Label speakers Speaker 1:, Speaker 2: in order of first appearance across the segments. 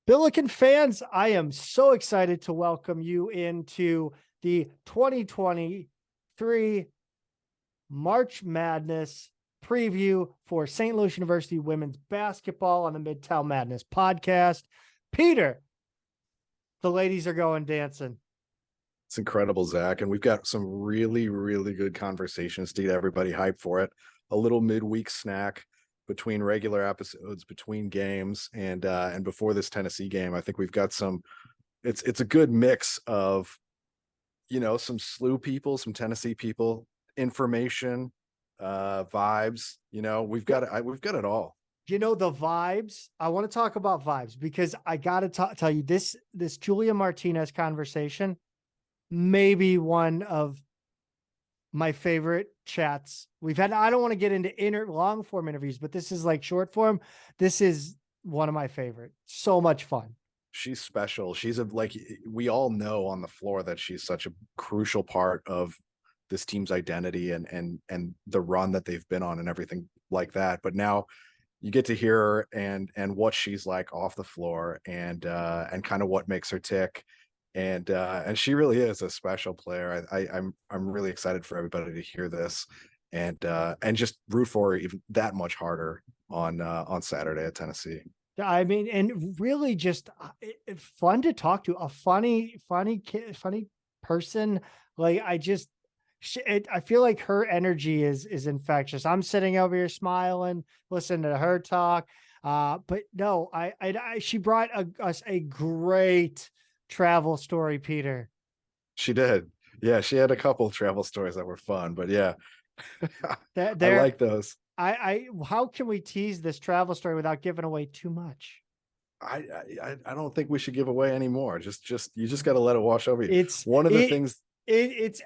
Speaker 1: Billiken fans, I am so excited to welcome you into the 2023 March Madness preview for St. Louis University women's basketball on the Midtown Madness podcast. Peter, the ladies are going dancing.
Speaker 2: It's incredible, Zach. And we've got some really, really good conversations to get everybody hyped for it. A little midweek snack between regular episodes, between games, and before this Tennessee game. I think we've got some, it's a good mix of, some SLU people, some Tennessee people, information, vibes. We've got it all.
Speaker 1: The vibes. I want to talk about vibes because I got to tell you this Julia Martinez conversation, maybe one of my favorite chats we've had. I don't want to get into long form interviews, but this is like short form. This is one of my favorite. So much fun.
Speaker 2: She's special. She's we all know on the floor that she's such a crucial part of this team's identity and the run that they've been on and everything like that. But now you get to hear her and what she's like off the floor and kind of what makes her tick. And she really is a special player. I'm really excited for everybody to hear this and just root for her even that much harder on Saturday at Tennessee.
Speaker 1: I mean, and really just fun to talk to, a funny person. Like I feel like her energy is infectious. I'm sitting over here smiling, listening to her talk. But no, she brought us a great travel story, Peter.
Speaker 2: She did. Yeah, she had a couple of travel stories that were fun, but yeah, I like those.
Speaker 1: How can we tease this travel story without giving away too much?
Speaker 2: I don't think we should give away anymore. You just got to let it wash over you. It's one of the things.
Speaker 1: It's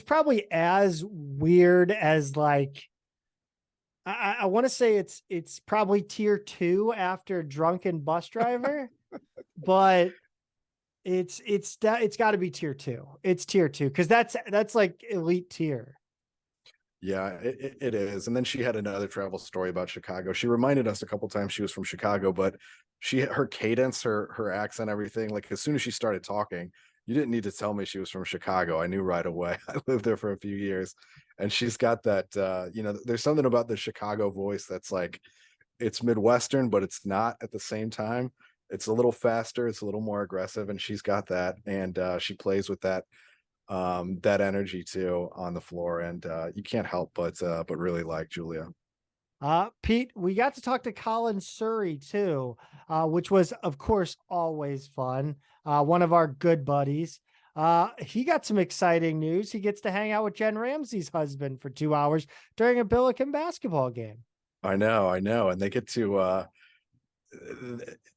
Speaker 1: probably as weird as like, I want to say it's probably tier 2 after Drunken Bus Driver, but it's got to be tier 2. It's tier 2 because that's like elite tier.
Speaker 2: Yeah, it is. And then she had another travel story about Chicago. She reminded us a couple times she was from Chicago, but her cadence, her accent, everything, like as soon as she started talking, you didn't need to tell me she was from Chicago. I knew right away. I lived there for a few years, and she's got that, there's something about the Chicago voice that's like, it's Midwestern, but it's not at the same time. It's a little faster. It's a little more aggressive, and she's got that. And she plays with that energy too on the floor. And you can't help but really like Julia.
Speaker 1: Pete, we got to talk to Colin Suhre too, which was of course always fun. One of our good buddies. He got some exciting news. He gets to hang out with Jen Ramsey's husband for 2 hours during a Billiken basketball game.
Speaker 2: I know. And they get to,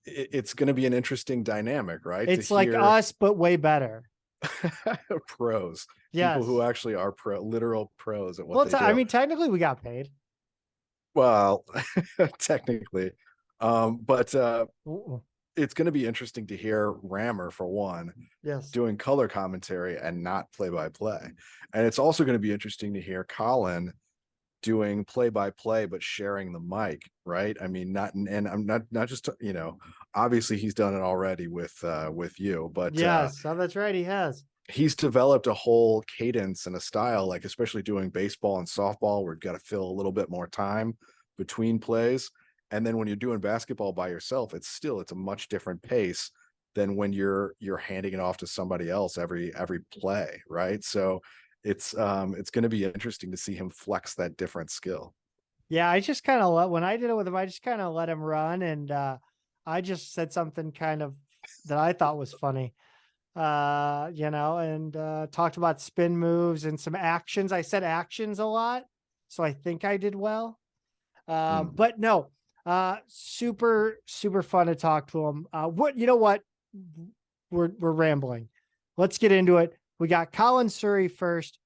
Speaker 2: it's going to be an interesting dynamic, right?
Speaker 1: It's like us, but way better.
Speaker 2: Pros.
Speaker 1: Yes.
Speaker 2: People who actually are literal pros at what they do.
Speaker 1: I mean, technically we got paid.
Speaker 2: Well, technically. But it's going to be interesting to hear Rammer, for one, doing color commentary and not play-by-play. And it's also going to be interesting to hear Colin doing play-by-play, but sharing the mic, right? I mean, I'm not just, obviously he's done it already with you, but
Speaker 1: yes, that's right. He has.
Speaker 2: He's developed a whole cadence and a style, like especially doing baseball and softball, where you've got to fill a little bit more time between plays. And then when you're doing basketball by yourself, it's a much different pace than when you're handing it off to somebody else every play, right? So it's going to be interesting to see him flex that different skill.
Speaker 1: Yeah, I just kind of when I did it with him, I just kind of let him run, and I just said something kind of that I thought was funny. And talked about spin moves and some actions. I said actions a lot, so I think I did well. But no, super, super fun to talk to him. What? We're rambling. Let's get into it. We got Colin Suhre first.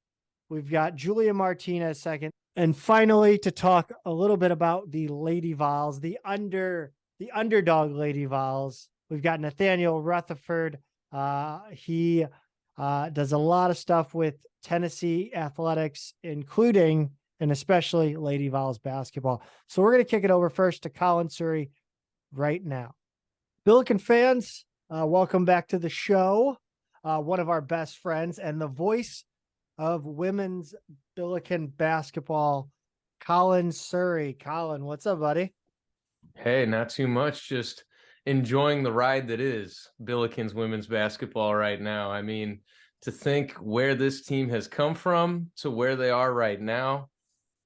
Speaker 1: We've got Julia Martinez second. And finally, to talk a little bit about the Lady Vols, the underdog Lady Vols, we've got Nathanael Rutherford. He does a lot of stuff with Tennessee athletics, including and especially Lady Vols basketball. So we're going to kick it over first to Colin Suhre right now. Billiken fans, welcome back to the show. One of our best friends and the voice of women's Billiken basketball, Colin Suhre. Colin, what's up, buddy?
Speaker 3: Hey, not too much. Just enjoying the ride that is Billiken's women's basketball right now. I mean, to think where this team has come from to where they are right now,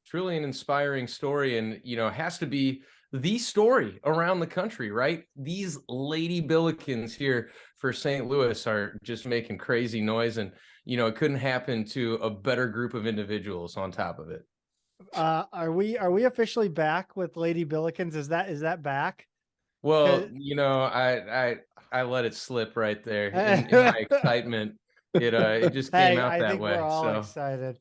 Speaker 3: it's really an inspiring story, and it has to be the story around the country, right? These Lady Billikens here for St. Louis are just making crazy noise, and it couldn't happen to a better group of individuals on top of it.
Speaker 1: Are we officially back with Lady Billikens? Is that back?
Speaker 3: Well, I let it slip right there in my excitement. It just came
Speaker 1: Hey,
Speaker 3: out
Speaker 1: I
Speaker 3: that
Speaker 1: think
Speaker 3: way.
Speaker 1: we're all
Speaker 3: So
Speaker 1: excited.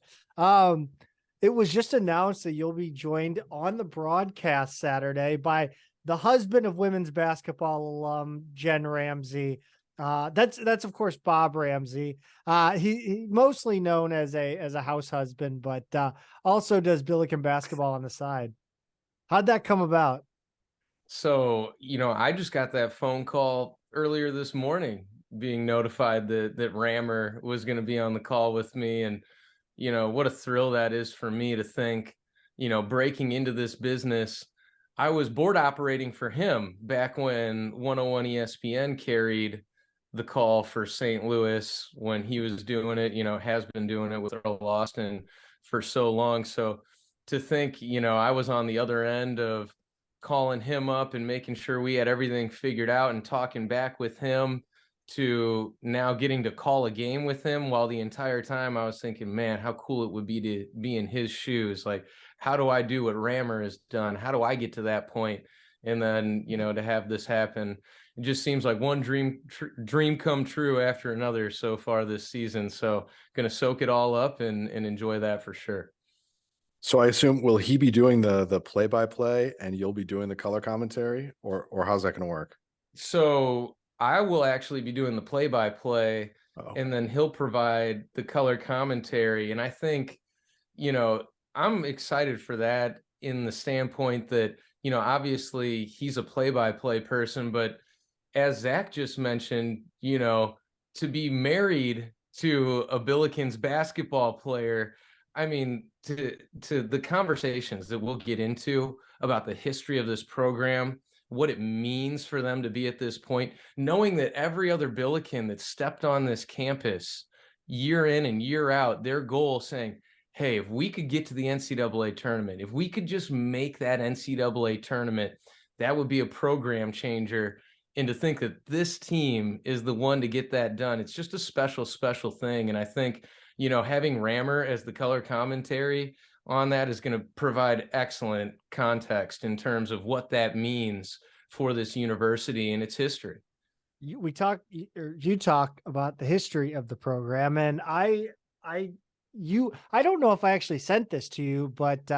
Speaker 1: It was just announced that you'll be joined on the broadcast Saturday by the husband of women's basketball alum Jen Ramsey. That's of course Bob Ramsey. He mostly known as a house husband, but also does Billiken basketball on the side. How'd that come about?
Speaker 3: I just got that phone call earlier this morning being notified that Rammer was going to be on the call with me. And, what a thrill that is for me to think, breaking into this business. I was board operating for him back when 101 ESPN carried the call for St. Louis when he was doing it, has been doing it with Earl Austin for so long. So to think, I was on the other end of calling him up and making sure we had everything figured out and talking back with him to now getting to call a game with him, while the entire time I was thinking, man, how cool it would be to be in his shoes. Like, how do I do what Rammer has done? How do I get to that point? And then, to have this happen, it just seems like one dream come true after another so far this season. So going to soak it all up and enjoy that for sure.
Speaker 2: So I assume, will he be doing the play-by-play and you'll be doing the color commentary, or how's that going to work?
Speaker 3: So I will actually be doing the play-by-play,
Speaker 2: Oh,
Speaker 3: and then he'll provide the color commentary. And I think, I'm excited for that in the standpoint that, obviously he's a play-by-play person, but as Zach just mentioned, to be married to a Billikens basketball player, I mean, to the conversations that we'll get into about the history of this program, what it means for them to be at this point, knowing that every other Billiken that stepped on this campus year in and year out, their goal saying, hey, if we could get to the NCAA tournament, if we could just make that NCAA tournament, that would be a program changer. And to think that this team is the one to get that done, it's just a special, special thing. And I think, having Rammer as the color commentary on that is going to provide excellent context in terms of what that means for this university and its history.
Speaker 1: You talk about the history of the program, and I don't know if I actually sent this to you, but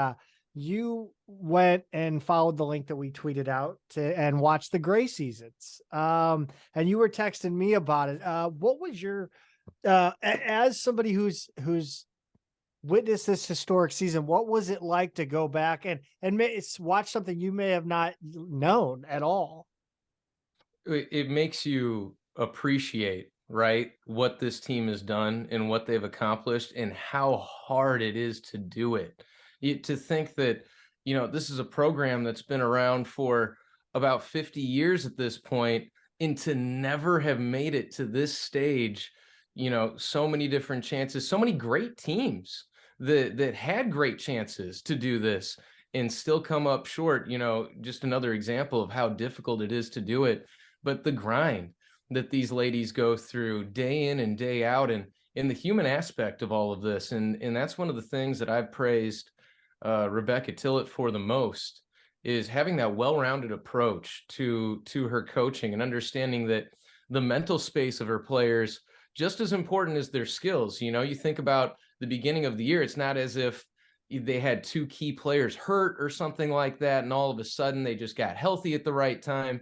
Speaker 1: you went and followed the link that we tweeted out and watched the Gray seasons. And you were texting me about it. What was your as somebody who's witnessed this historic season, what was it like to go back and watch something you may have not known at all?
Speaker 3: It makes you appreciate, right, what this team has done and what they've accomplished and how hard it is to do it. To think that, this is a program that's been around for about 50 years at this point, and to never have made it to this stage, so many different chances, so many great teams that had great chances to do this and still come up short. Just another example of how difficult it is to do it. But the grind that these ladies go through day in and day out, and in the human aspect of all of this. And that's one of the things that I've praised Rebecca Tillett for the most, is having that well-rounded approach to her coaching and understanding that the mental space of her players just as important as their skills. You think about the beginning of the year, it's not as if they had two key players hurt or something like that, and all of a sudden they just got healthy at the right time.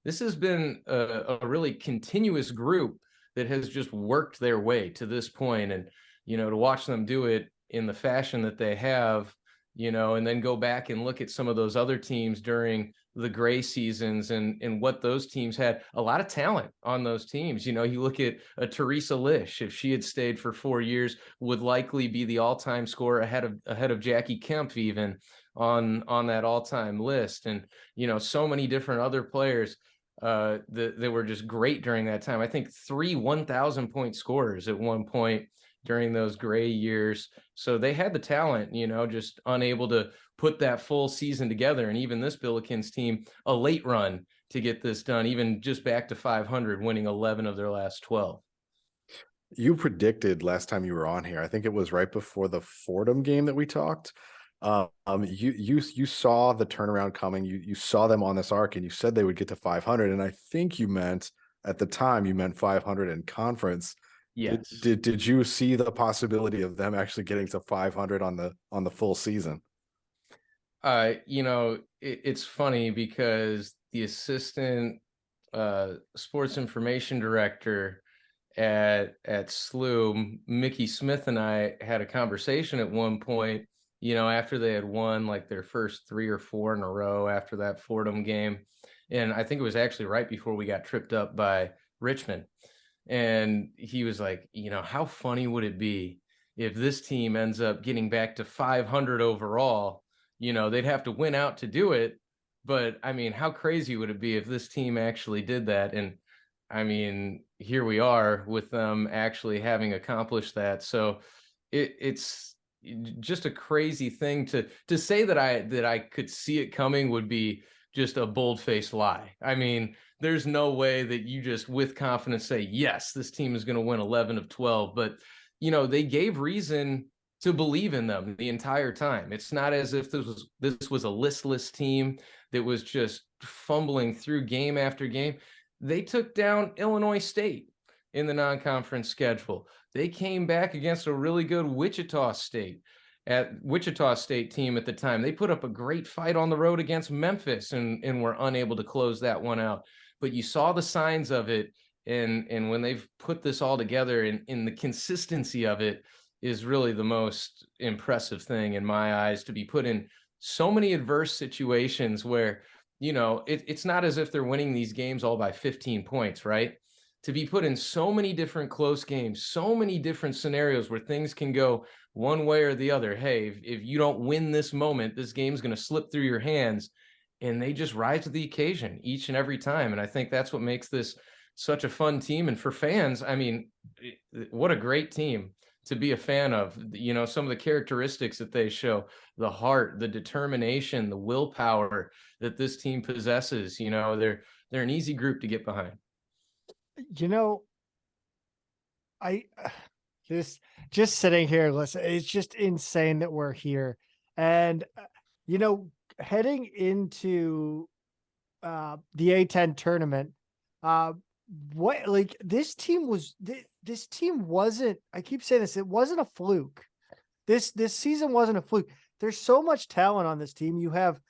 Speaker 3: This has been a really continuous group that has just worked their way to this point. And, to watch them do it in the fashion that they have, and then go back and look at some of those other teams during the gray seasons and what those teams had. A lot of talent on those teams. You look at a Teresa Lish, if she had stayed for 4 years, would likely be the all-time scorer ahead of Jackie Kemp even on that all-time list. And, so many different other players that were just great during that time. I think 3 1,000-point scorers at one point during those gray years. So they had the talent, just unable to put that full season together. And even this Billikens team, a late run to get this done, even just back to 500, winning 11 of their last 12.
Speaker 2: You predicted last time you were on here, I think it was right before the Fordham game that we talked. You saw the turnaround coming. You saw them on this arc, and you said they would get to 500. And I think you meant at the time 500 in conference.
Speaker 3: Yes.
Speaker 2: Did you see the possibility of them actually getting to 500 on the full season?
Speaker 3: It's funny because the assistant sports information director at SLU, Mickey Smith, and I had a conversation at one point, after they had won like their first 3 or 4 in a row after that Fordham game. And I think it was actually right before we got tripped up by Richmond. And he was like, how funny would it be if this team ends up getting back to 500 overall? They'd have to win out to do it. But I mean, how crazy would it be if this team actually did that? And I mean, here we are with them actually having accomplished that. So it's just a crazy thing to say that I could see it coming would be just a bold-faced lie. I mean, there's no way that you just with confidence say, yes, this team is going to win 11 of 12. But, they gave reason to believe in them the entire time. It's not as if this was a listless team that was just fumbling through game after game. They took down Illinois State in the non-conference schedule. They came back against a really good Wichita State team at the time. They put up a great fight on the road against Memphis and were unable to close that one out. But you saw the signs of it. And when they've put this all together and the consistency of it is really the most impressive thing in my eyes, to be put in so many adverse situations where, it's not as if they're winning these games all by 15 points, right? To be put in so many different close games, so many different scenarios where things can go one way or the other. Hey, if you don't win this moment, this game's going to slip through your hands. And they just rise to the occasion each and every time. And I think that's what makes this such a fun team. And for fans, I mean, what a great team to be a fan of. Some of the characteristics that they show, the heart, the determination, the willpower that this team possesses. They're an easy group to get behind.
Speaker 1: I just sitting here, listen, it's just insane that we're here. And, heading into the A10 tournament, this team wasn't, I keep saying this, it wasn't a fluke. This season wasn't a fluke. There's so much talent on this team. You have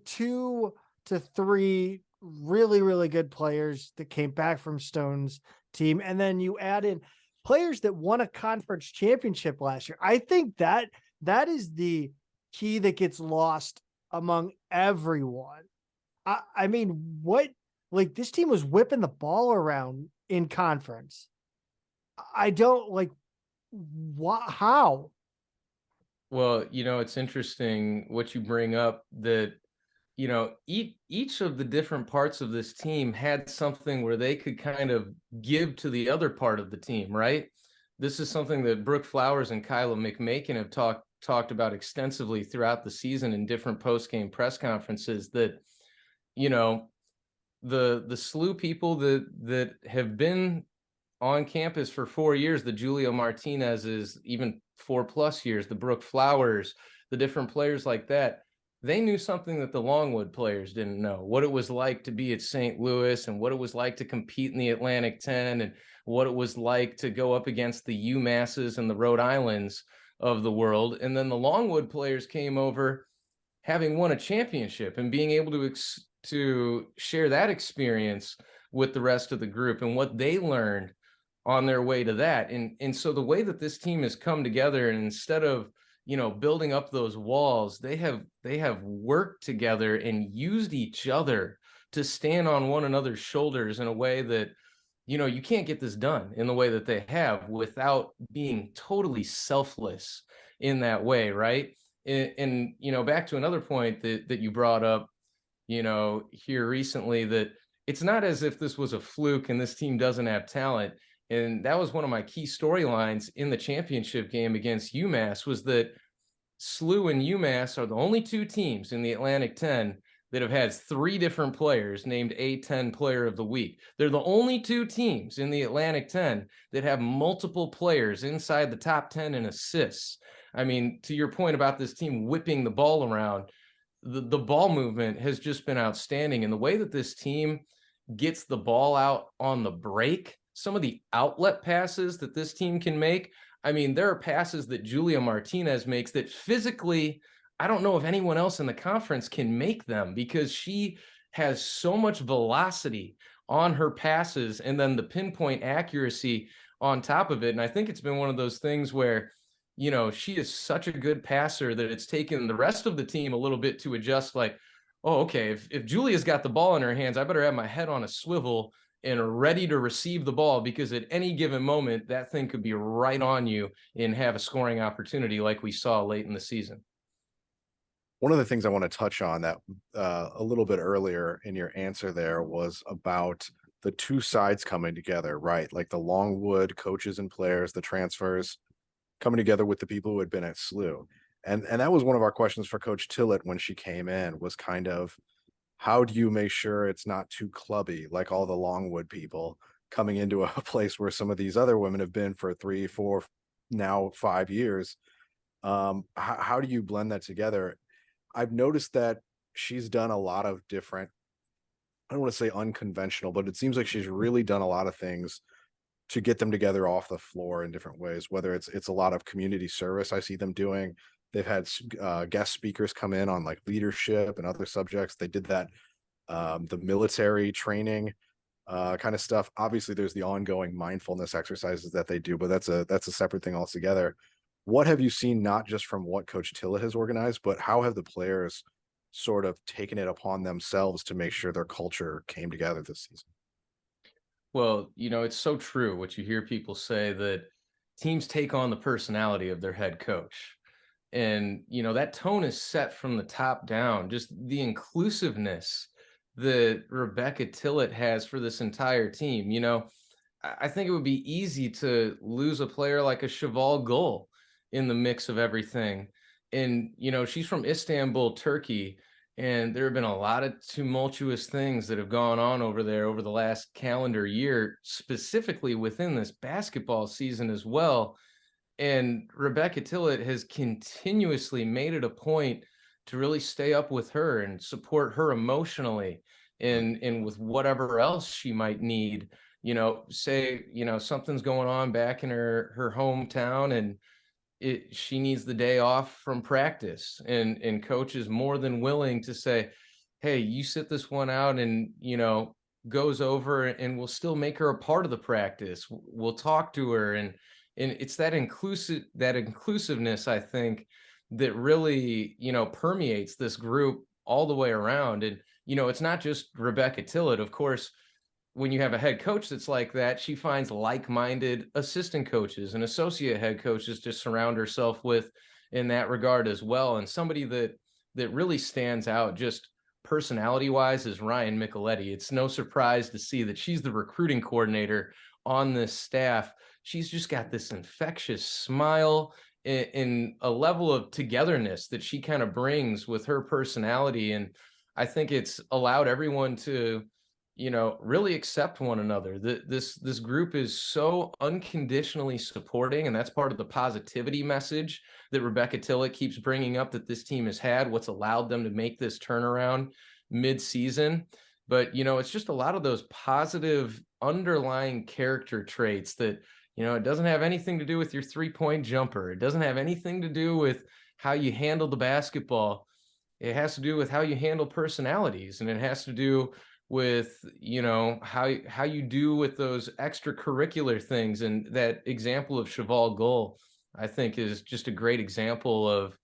Speaker 1: 2 to 3 really, really good players that came back from Stone's team. And then you add in players that won a conference championship last year. I think that is the key that gets lost among everyone. I mean, this team was whipping the ball around in conference. I don't how?
Speaker 3: Well, it's interesting what you bring up, that, each of the different parts of this team had something where they could kind of give to the other part of the team, right? This is something that Brooke Flowers and Kyla McMakin have talked about extensively throughout the season in different post-game press conferences, that, the SLU people that have been on campus for 4 years, the Julia Martinez's, even 4+ years, the Brooke Flowers, the different players like that, they knew something that the Longwood players didn't know, what it was like to be at St. Louis and what it was like to compete in the Atlantic 10 and what it was like to go up against the UMasses and the Rhode Islands of the world. And then the Longwood players came over having won a championship and being able to share that experience with the rest of the group and what they learned on their way to that. And so the way that this team has come together, and instead of, building up those walls, they have worked together and used each other to stand on one another's shoulders in a way that, you can't get this done in the way that they have without being totally selfless in that way, right? And back to another point that you brought up, here recently, that it's not as if this was a fluke and this team doesn't have talent. And that was one of my key storylines in the championship game against UMass, was that SLU and UMass are the only two teams in the Atlantic 10 that have had 3 different players named A10 Player of the Week. They're the only 2 teams in the Atlantic 10 that have multiple players inside the top 10 in assists. I mean, to your point about this team whipping the ball around, the ball movement has just been outstanding. And the way that this team gets the ball out on the break, some of the outlet passes that this team can make, I mean, there are passes that Julia Martinez makes that physically, I don't know if anyone else in the conference can make them, because she has so much velocity on her passes and then the pinpoint accuracy on top of it. And I think it's been one of those things where, she is such a good passer that it's taken the rest of the team a little bit to adjust, like, oh, okay, if Julia's got the ball in her hands, I better have my head on a swivel and ready to receive the ball, because at any given moment, that thing could be right on you and have a scoring opportunity like we saw late in the season.
Speaker 2: One of the things I want to touch on that a little bit earlier in your answer there was about the two sides coming together, right? Like the Longwood coaches and players, the transfers coming together with the people who had been at SLU. And that was one of our questions for Coach Tillett when she came in, was kind of, how do you make sure it's not too clubby, like all the Longwood people coming into a place where some of these other women have been for 3, 4, now 5 years? How do you blend that together? I've noticed that she's done a lot of different, I don't want to say unconventional, but it seems like she's really done a lot of things to get them together off the floor in different ways, whether it's a lot of community service I see them doing. They've had guest speakers come in on like leadership and other subjects. They did that, the military training kind of stuff. Obviously, there's the ongoing mindfulness exercises that they do, but that's a separate thing altogether. What have you seen, not just from what Coach Tillett has organized, but how have the players sort of taken it upon themselves to make sure their culture came together this season?
Speaker 3: Well, it's so true what you hear people say, that teams take on the personality of their head coach. And, that tone is set from the top down, just the inclusiveness that Rebecca Tillett has for this entire team. I think it would be easy to lose a player like a Cheval Gull in the mix of everything. And, she's from Istanbul, Turkey. And there have been a lot of tumultuous things that have gone on over there over the last calendar year, specifically within this basketball season as well. And Rebecca Tillett has continuously made it a point to really stay up with her and support her emotionally and with whatever else she might need. Say, something's going on back in her hometown, and she needs the day off from practice, and coach is more than willing to say, hey, you sit this one out, and goes over, and we'll still make her a part of the practice. We'll talk to her, and it's that inclusiveness, I think, that really permeates this group all the way around. And it's not just Rebecca Tillett, of course. When you have a head coach that's like that, she finds like-minded assistant coaches and associate head coaches to surround herself with in that regard as well. And somebody that really stands out just personality-wise is Ryan Micheletti. It's no surprise to see that she's the recruiting coordinator on this staff. She's just got this infectious smile and a level of togetherness that she kind of brings with her personality. And I think it's allowed everyone to really accept one another. This group is so unconditionally supporting, and that's part of the positivity message that Rebecca Tillett keeps bringing up, that this team has had, what's allowed them to make this turnaround mid-season. But, it's just a lot of those positive underlying character traits that, it doesn't have anything to do with your three-point jumper. It doesn't have anything to do with how you handle the basketball. It has to do with how you handle personalities, and it has to do with how you do with those extracurricular things. And that example of Cheval Gull I think is just a great example of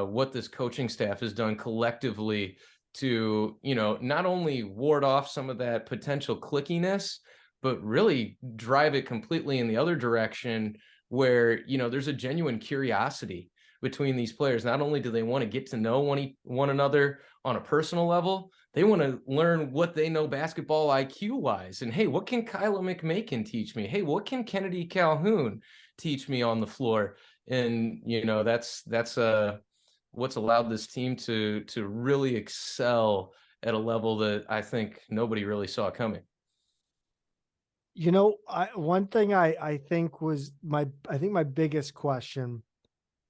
Speaker 3: what this coaching staff has done collectively to, not only ward off some of that potential clickiness, but really drive it completely in the other direction where, there's a genuine curiosity between these players. Not only do they want to get to know one another on a personal level, they want to learn what they know basketball IQ wise. And hey, what can Kyla McMakin teach me? Hey, what can Kennedy Calhoun teach me on the floor? And that's what's allowed this team to really excel at a level that I think nobody really saw coming.
Speaker 1: One thing I think was my biggest question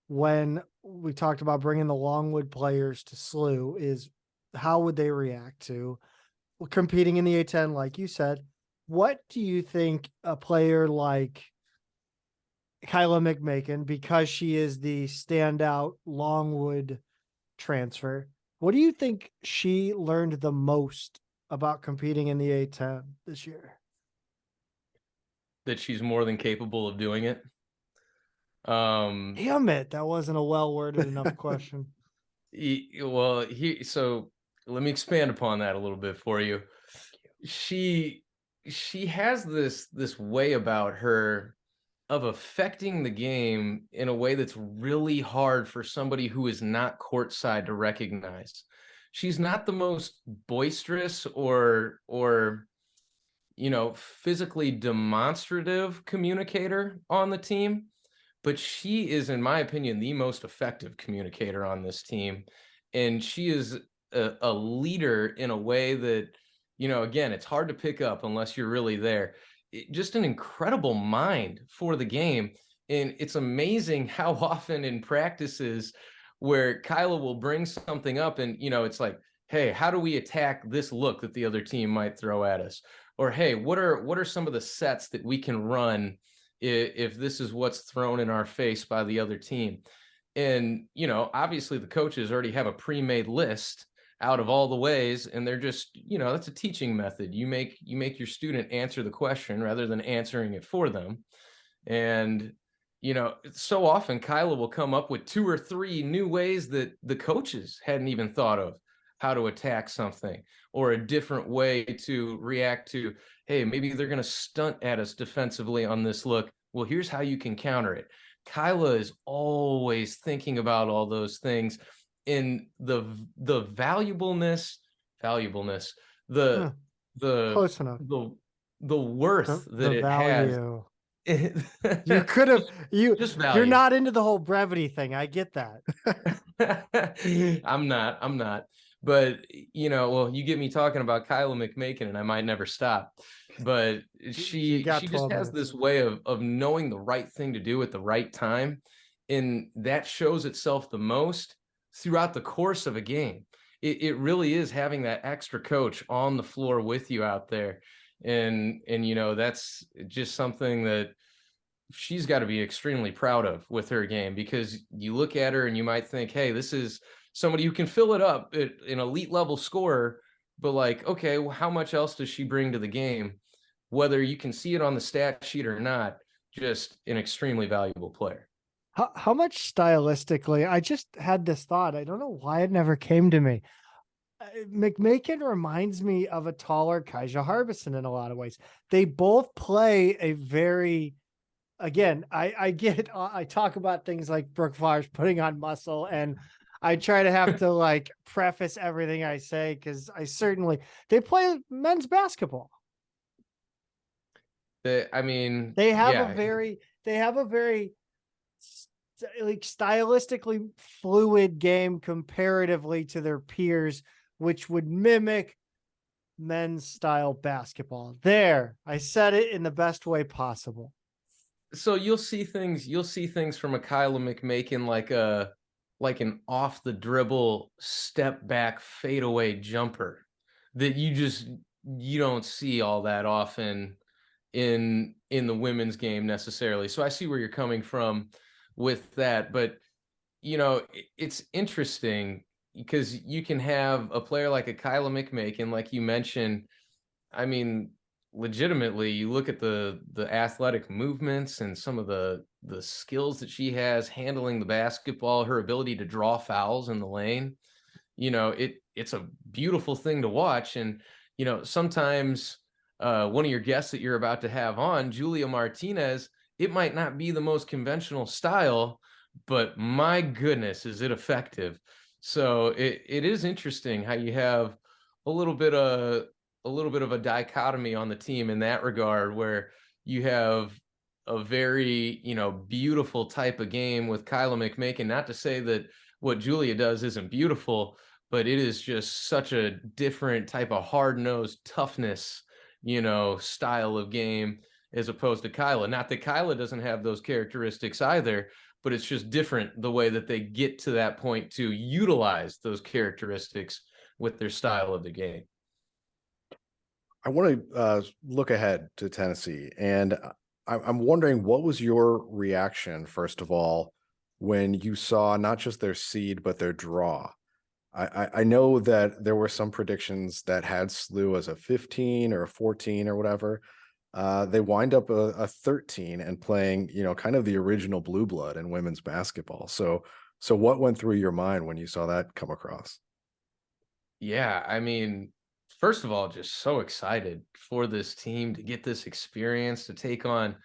Speaker 1: when we talked about bringing the Longwood players to SLU is how would they react to competing in the A10? Like you said, what do you think a player like Kyla McMakin, because she is the standout Longwood transfer, what do you think she learned the most about competing in the A10 this year?
Speaker 3: That she's more than capable of doing it.
Speaker 1: Damn it, that wasn't a well-worded enough question.
Speaker 3: So let me expand upon that a little bit for you. She has this way about her of affecting the game in a way that's really hard for somebody who is not courtside to recognize. She's not the most boisterous or physically demonstrative communicator on the team, but she is, in my opinion, the most effective communicator on this team. And she is a leader in a way that, again, it's hard to pick up unless you're really there. Just an incredible mind for the game. And it's amazing how often in practices where Kyla will bring something up and, it's like, hey, how do we attack this look that the other team might throw at us? Or, hey, what are some of the sets that we can run if this is what's thrown in our face by the other team? And, obviously the coaches already have a pre-made list out of all the ways, and they're just, that's a teaching method. You make your student answer the question rather than answering it for them. And, so often Kyla will come up with 2 or 3 new ways that the coaches hadn't even thought of how to attack something, or a different way to react to, hey, maybe they're going to stunt at us defensively on this look. Well, here's how you can counter it. Kyla is always thinking about all those things. In the valuableness, the
Speaker 1: close enough,
Speaker 3: the worth that it
Speaker 1: value.
Speaker 3: Has.
Speaker 1: You could have you're not into the whole brevity thing. I get that.
Speaker 3: I'm not. But you get me talking about Kyla McMakin and I might never stop. But she just has this way of knowing the right thing to do at the right time. And that shows itself the most throughout the course of a game. It really is having that extra coach on the floor with you out there. And that's just something that she's got to be extremely proud of with her game, because you look at her and you might think, hey, this is somebody who can fill it up, an elite level scorer, but like, okay, well, how much else does she bring to the game? Whether you can see it on the stat sheet or not, just an extremely valuable player.
Speaker 1: How much stylistically? I just had this thought. I don't know why it never came to me. McMakin reminds me of a taller Kaija Harbison in a lot of ways. They both play a very, again, I talk about things like Brooke Flowers putting on muscle, and I try to have to like preface everything I say because they play men's basketball.
Speaker 3: They
Speaker 1: have a very like stylistically fluid game comparatively to their peers, which would mimic men's style basketball. There, I said it in the best way possible.
Speaker 3: So you'll see things from a Kyla McMakin like an off the dribble step back fadeaway jumper that you don't see all that often in the women's game necessarily. So I see where you're coming from with that, but it's interesting because you can have a player like a Kyla McMakin, like you mentioned. I mean, legitimately, you look at the athletic movements and some of the skills that she has handling the basketball, her ability to draw fouls in the lane. It's a beautiful thing to watch. And sometimes one of your guests that you're about to have on, Julia Martinez, it might not be the most conventional style, but my goodness, is it effective. So it is interesting how you have a little bit of a dichotomy on the team in that regard, where you have a very, beautiful type of game with Kyla McMakin. Not to say that what Julia does isn't beautiful, but it is just such a different type of hard-nosed toughness, style of game as opposed to Kyla. Not that Kyla doesn't have those characteristics either, but it's just different the way that they get to that point to utilize those characteristics with their style of the game.
Speaker 2: I want to look ahead to Tennessee, and I'm wondering, what was your reaction, first of all, when you saw not just their seed, but their draw? I know that there were some predictions that had SLU as a 15 or a 14 or whatever. They wind up a 13 and playing, kind of the original blue blood in women's basketball. So what went through your mind when you saw that come across?
Speaker 3: Yeah, I mean, first of all, just so excited for this team to get this experience to take on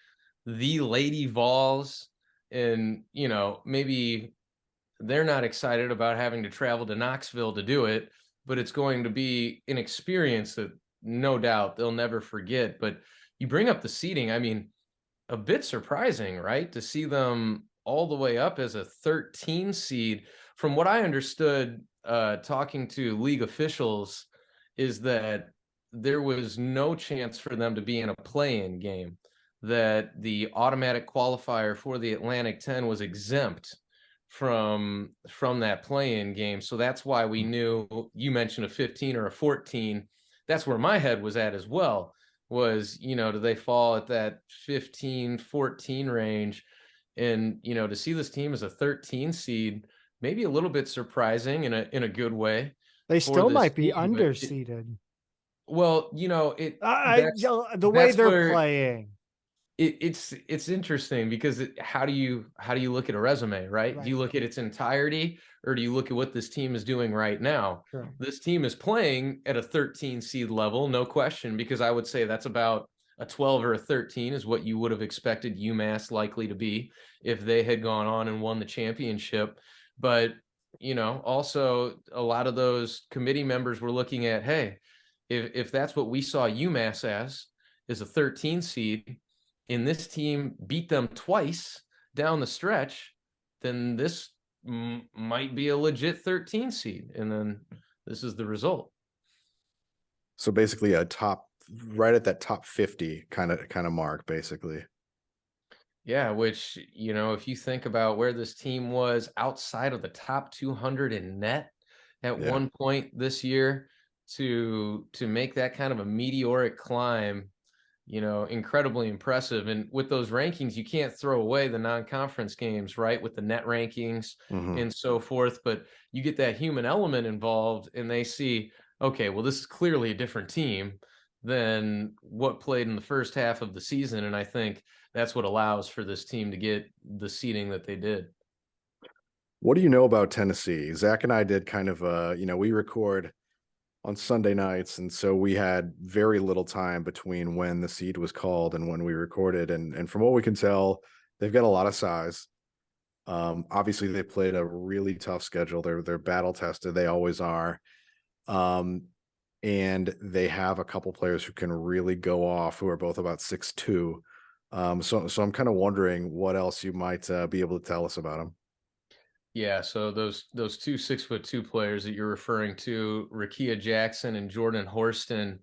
Speaker 3: the Lady Vols. And, maybe they're not excited about having to travel to Knoxville to do it, but it's going to be an experience that no doubt they'll never forget. But you bring up the seeding. I mean, a bit surprising, right? To see them all the way up as a 13 seed. From what I understood, talking to league officials, is that there was no chance for them to be in a play-in game, that the automatic qualifier for the Atlantic 10 was exempt from that play-in game. So that's why we knew, you mentioned a 15 or a 14. That's where my head was at as well, was, do they fall at that 15, 14 range? And, to see this team as a 13 seed, maybe a little bit surprising in a good way.
Speaker 1: They still might be
Speaker 3: team,
Speaker 1: underseeded.
Speaker 3: Well,
Speaker 1: the way they're playing.
Speaker 3: It's interesting because how do you look at a resume, right? Do you look at its entirety, or do you look at what this team is doing right now?
Speaker 1: Sure.
Speaker 3: This team is playing at a 13 seed level, no question, because I would say that's about a 12 or a 13 is what you would have expected UMass likely to be if they had gone on and won the championship. But, also a lot of those committee members were looking at, hey, if that's what we saw UMass as, is a 13 seed, and this team beat them twice down the stretch, then this might be a legit 13 seed. And then this is the result.
Speaker 2: So basically right at that top 50 kind of mark, basically.
Speaker 3: Yeah, which, if you think about where this team was outside of the top 200 in net at one point this year, to make that kind of a meteoric climb, incredibly impressive. And with those rankings, you can't throw away the non-conference games, right? With the net rankings and so forth, but you get that human element involved, and they see, okay, well, this is clearly a different team than what played in the first half of the season. And I think that's what allows for this team to get the seeding that they did.
Speaker 2: What do you know about Tennessee? Zach and I did kind of we record on Sunday nights, and so we had very little time between when the seed was called and when we recorded. And from what we can tell, they've got a lot of size. Obviously, they played a really tough schedule. They're battle tested. They always are. And they have a couple players who can really go off, who are both about 6'2". So I'm kind of wondering what else you might be able to tell us about them.
Speaker 3: Yeah, so those two 6'2" players that you're referring to, Rakia Jackson and Jordan Horston,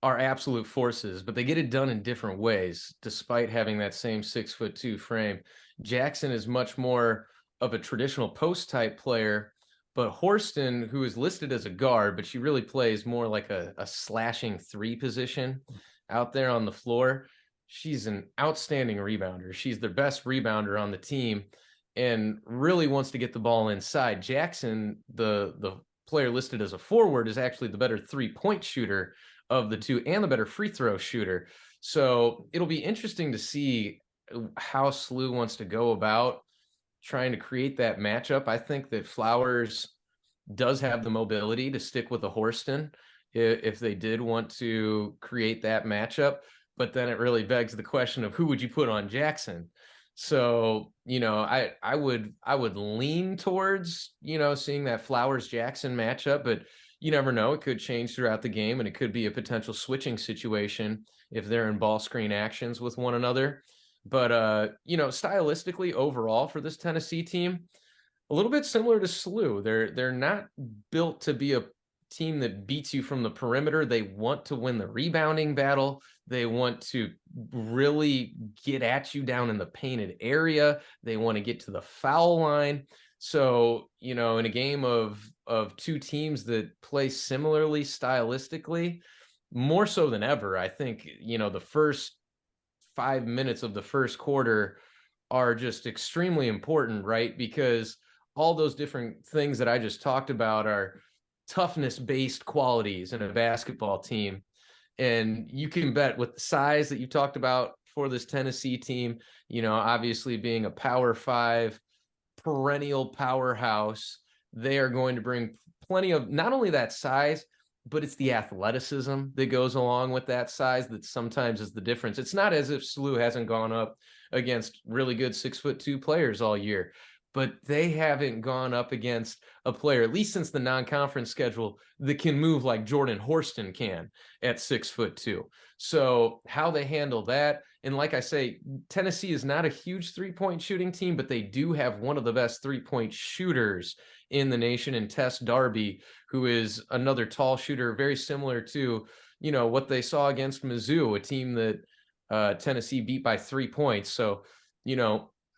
Speaker 3: are absolute forces, but they get it done in different ways, despite having that same 6'2" frame. Jackson is much more of a traditional post type player, but Horston, who is listed as a guard, but she really plays more like a slashing three position out there on the floor. She's an outstanding rebounder. She's the best rebounder on the team and really wants to get the ball inside. Jackson, the player listed as a forward, is actually the better 3-point shooter of the two and the better free throw shooter. So it'll be interesting to see how SLU wants to go about trying to create that matchup. I think that Flowers does have the mobility to stick with the Horston if they did want to create that matchup. But then it really begs the question of who would you put on Jackson? So, I would lean towards, seeing that Flowers Jackson matchup, but you never know. It could change throughout the game, and it could be a potential switching situation if they're in ball screen actions with one another. But, stylistically overall for this Tennessee team, a little bit similar to SLU. They're not built to be a team that beats you from the perimeter. They want to win the rebounding battle. They want to really get at you down in the painted area. They want to get to the foul line. So, in a game of two teams that play similarly stylistically, more so than ever, I think, the first 5 minutes of the first quarter are just extremely important, right? Because all those different things that I just talked about are toughness-based qualities in a basketball team. And you can bet with the size that you talked about for this Tennessee team, obviously being a Power 5 perennial powerhouse, they are going to bring plenty of not only that size, but it's the athleticism that goes along with that size that sometimes is the difference. It's not as if SLU hasn't gone up against really good 6'2" players all year, but they haven't gone up against a player, at least since the non-conference schedule, that can move like Jordan Horston can at 6'2". So how they handle that, and like I say, Tennessee is not a huge three-point shooting team, but they do have one of the best three-point shooters in the nation in Tess Darby, who is another tall shooter, very similar to, what they saw against Mizzou, a team that Tennessee beat by 3 points. So,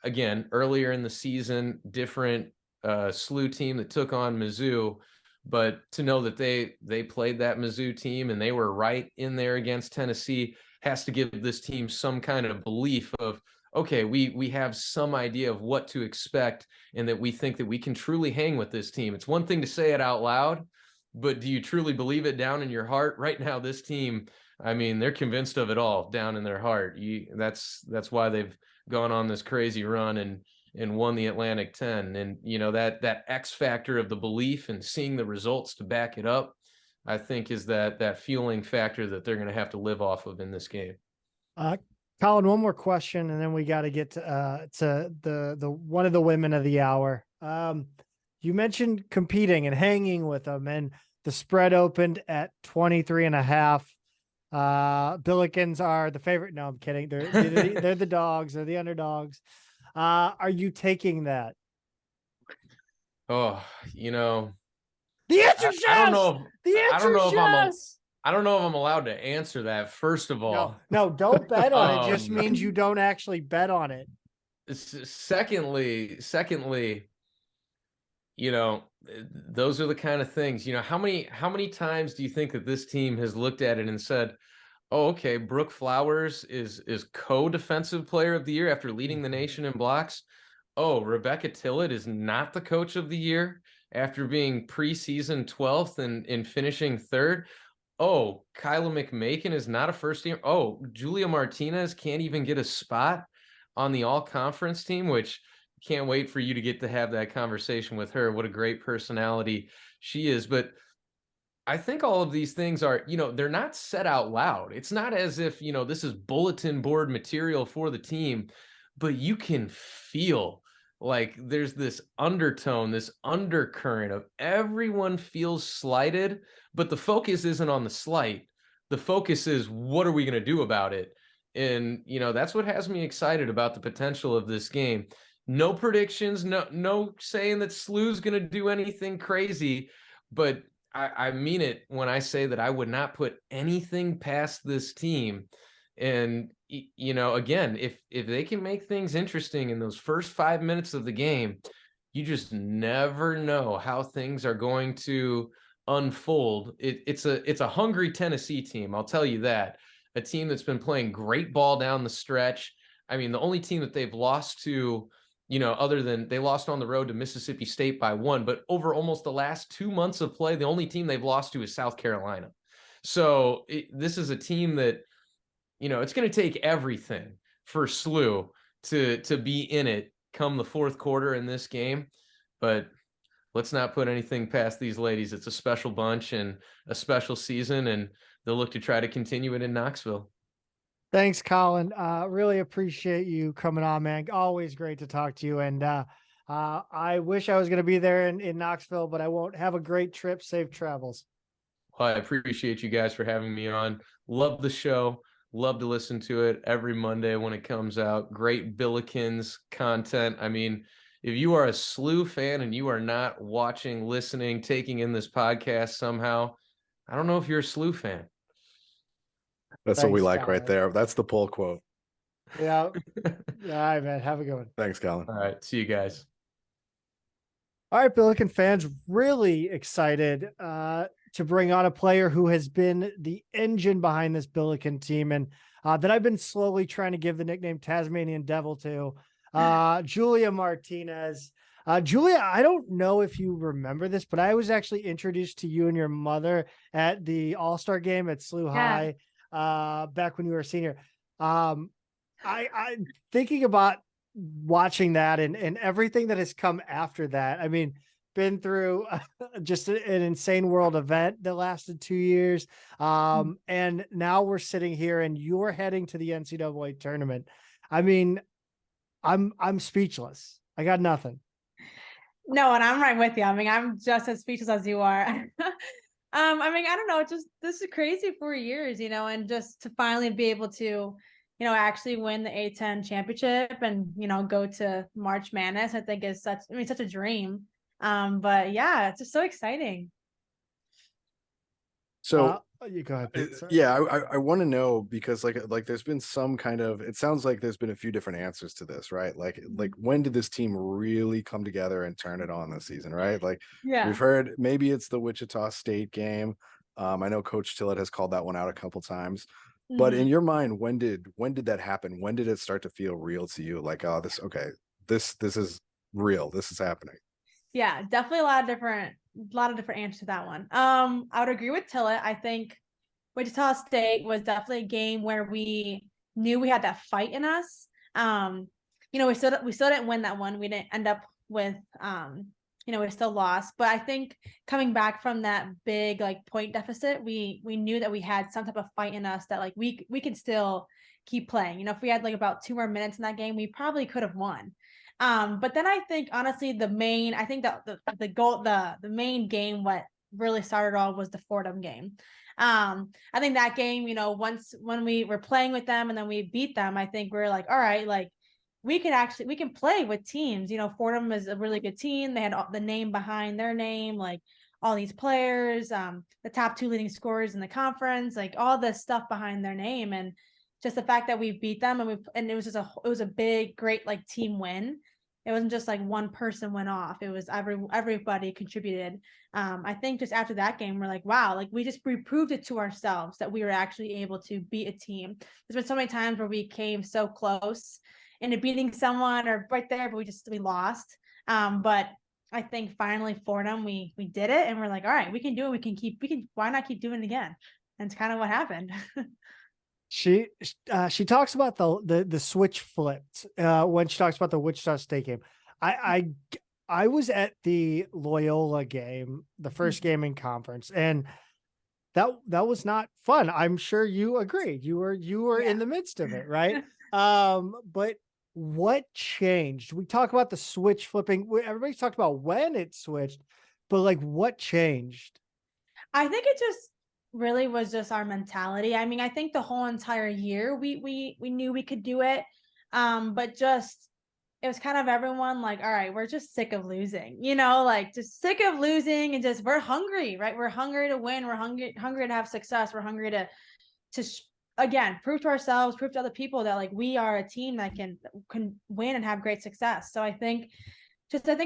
Speaker 3: again, earlier in the season, different SLU team that took on Mizzou, but to know that they played that Mizzou team and they were right in there against Tennessee has to give this team some kind of belief of, okay, we have some idea of what to expect and that we think that we can truly hang with this team. It's one thing to say it out loud, but do you truly believe it down in your heart? Right now, this team, I mean, they're convinced of it all down in their heart. That's why they've gone on this crazy run and won the Atlantic 10. And, that X factor of the belief and seeing the results to back it up, I think is that fueling factor that they're going to have to live off of in this game.
Speaker 1: Colin, one more question, and then we got to get to the one of the women of the hour. You mentioned competing and hanging with them, and the spread opened at 23.5. Billikens are the favorite. No, I'm kidding. They're the dogs. They're the underdogs. Are you taking that?
Speaker 3: Oh,
Speaker 1: the answer is yes.
Speaker 3: I don't know.
Speaker 1: I
Speaker 3: don't know if I'm allowed to answer that. First of all,
Speaker 1: no, don't bet on it. It just means you don't actually bet on it.
Speaker 3: Secondly, those are the kind of things. How many times do you think that this team has looked at it and said, "Oh, okay, Brooke Flowers is co-defensive player of the year after leading the nation in blocks. Oh, Rebecca Tillett is not the coach of the year after being preseason 12th and finishing 3rd. Oh, Kyla McMakin is not a first team. Oh, Julia Martinez can't even get a spot on the all-conference team," which can't wait for you to get to have that conversation with her. What a great personality she is. But I think all of these things are, they're not said out loud. It's not as if, this is bulletin board material for the team, but you can feel like there's this undertone, this undercurrent of everyone feels slighted, but the focus isn't on the slight. The focus is, what are we going to do about it? And, that's what has me excited about the potential of this game. No predictions, no saying that SLU's going to do anything crazy, but I mean it when I say that I would not put anything past this team. And, again, if they can make things interesting in those first 5 minutes of the game, you just never know how things are going to unfold. It's a hungry Tennessee team, I'll tell you that. A team that's been playing great ball down the stretch. I mean, the only team that they've lost to, other than they lost on the road to Mississippi State by 1, but over almost the last 2 months of play, the only team they've lost to is South Carolina. So this is a team that, it's going to take everything for SLU to be in it come the fourth quarter in this game. But let's not put anything past these ladies. It's a special bunch and a special season, and they'll look to try to continue it in Knoxville.
Speaker 1: Thanks, Colin. Really appreciate you coming on, man. Always great to talk to you. And I wish I was going to be there in Knoxville, but I won't. Have a great trip. Safe travels.
Speaker 3: Well, I appreciate you guys for having me on. Love the show. Love to listen to it every Monday when it comes out. Great Billikens content. I mean, if you are a SLU fan and you are not watching, listening, taking in this podcast somehow, I don't know if you're a SLU fan.
Speaker 2: That's what we like, Colin. Right there. That's the pull quote.
Speaker 1: Yeah. All right, man. Have a good one.
Speaker 2: Thanks, Colin.
Speaker 3: All right. See you guys.
Speaker 1: All right, Billiken fans, really excited to bring on a player who has been the engine behind this Billiken team, and that I've been slowly trying to give the nickname Tasmanian Devil to, Julia Martinez. Julia, I don't know if you remember this, but I was actually introduced to you and your mother at the All-Star game at SLU High back when you were a senior. I'm thinking about watching that and everything that has come after that. I mean, been through just an insane world event that lasted 2 years. And now we're sitting here and you're heading to the NCAA tournament. I mean, I'm speechless. I got nothing.
Speaker 4: No, and I'm right with you. I mean, I'm just as speechless as you are. I mean, I don't know, this is crazy 4 years, and just to finally be able to, actually win the A10 championship and, go to March Madness, I think is such a dream. But yeah, it's just so exciting.
Speaker 2: So
Speaker 1: you go ahead.
Speaker 2: Yeah, I want to know, because like there's been some kind of, it sounds like there's been a few different answers to this, right? Like when did this team really come together and turn it on this season, right? Like we've heard maybe it's the Wichita State game. I know Coach Tillett has called that one out a couple times. But in your mind, when did that happen? When did it start to feel real to you? Like, oh, this is real. This is happening.
Speaker 4: Yeah, definitely a lot of different answers to that one. I would agree with Tillett. I think Wichita State was definitely a game where we knew we had that fight in us. We still didn't win that one. We didn't end up with we still lost. But I think coming back from that big point deficit, we knew that we had some type of fight in us that we could still keep playing. If we had about 2 more minutes in that game, we probably could have won. But then I think honestly the main game, what really started all was the Fordham game. I think that game, when we were playing with them and then we beat them, I think we're like, all right, we can play with teams. Fordham is a really good team. They had the name behind their name, all these players, the top 2 leading scorers in the conference, all this stuff behind their name. And just the fact that we beat them and it was a big, great team win. It wasn't just one person went off. It was everybody contributed. I think just after that game, we're like, wow, we proved it to ourselves that we were actually able to beat a team. There's been so many times where we came so close into beating someone or right there, but we lost. But I think finally Fordham, we did it, and we're like, all right, we can do it. Why not keep doing it again? And it's kind of what happened.
Speaker 1: She talks about the switch flipped when she talks about the Wichita State game. I was at the Loyola game, the first game in conference, and that was not fun. I'm sure you agreed. You were in the midst of it, right? But what changed? We talk about the switch flipping. Everybody's talked about when it switched, but what changed?
Speaker 4: I think it just really was just our mentality. I mean, I think the whole entire year we knew we could do it. But just it was kind of everyone all right, we're just sick of losing, just sick of losing, and just we're hungry, right? We're hungry to win. We're hungry to have success. We're hungry to again prove to ourselves, prove to other people that we are a team that can win and have great success. So I think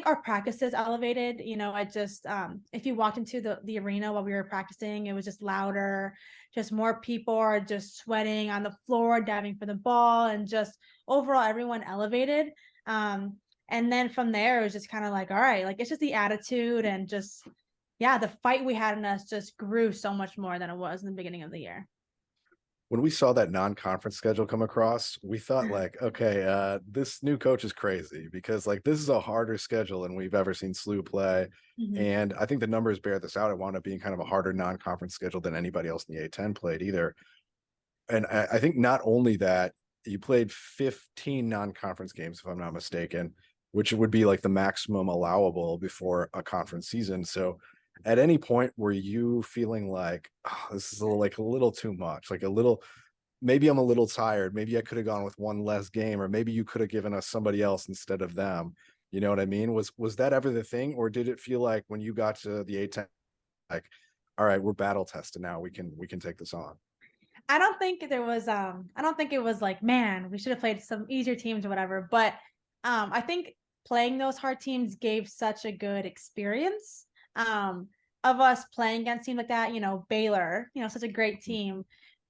Speaker 4: our practices elevated. I just if you walked into the arena while we were practicing, it was just louder, just more people are just sweating on the floor, diving for the ball, and just overall everyone elevated. And then from there it was just kind of all right, it's just the attitude and just yeah, the fight we had in us just grew so much more than it was in the beginning of the year.
Speaker 2: When we saw that non-conference schedule come across, we thought like, okay, this new coach is crazy because like this is a harder schedule than we've ever seen SLU play.
Speaker 4: Mhm.
Speaker 2: And I think the numbers bear this out. It wound up being kind of a harder non-conference schedule than anybody else in the A10 played either. And I think not only that, you played 15 non-conference games, if I'm not mistaken, which would be like the maximum allowable before a conference season. So at any point were you feeling like, oh, this is like a little too much, like a little, maybe I'm a little tired, maybe I could have gone with one less game, or maybe you could have given us somebody else instead of them, you know what I mean? Was that ever the thing, or did it feel like when you got to the A10, like, all right, we're battle tested now, we can take this on?
Speaker 4: I don't think there was I don't think it was like, man, we should have played some easier teams or whatever, but I think playing those hard teams gave such a good experience of us playing against teams like that, Baylor, such a great team.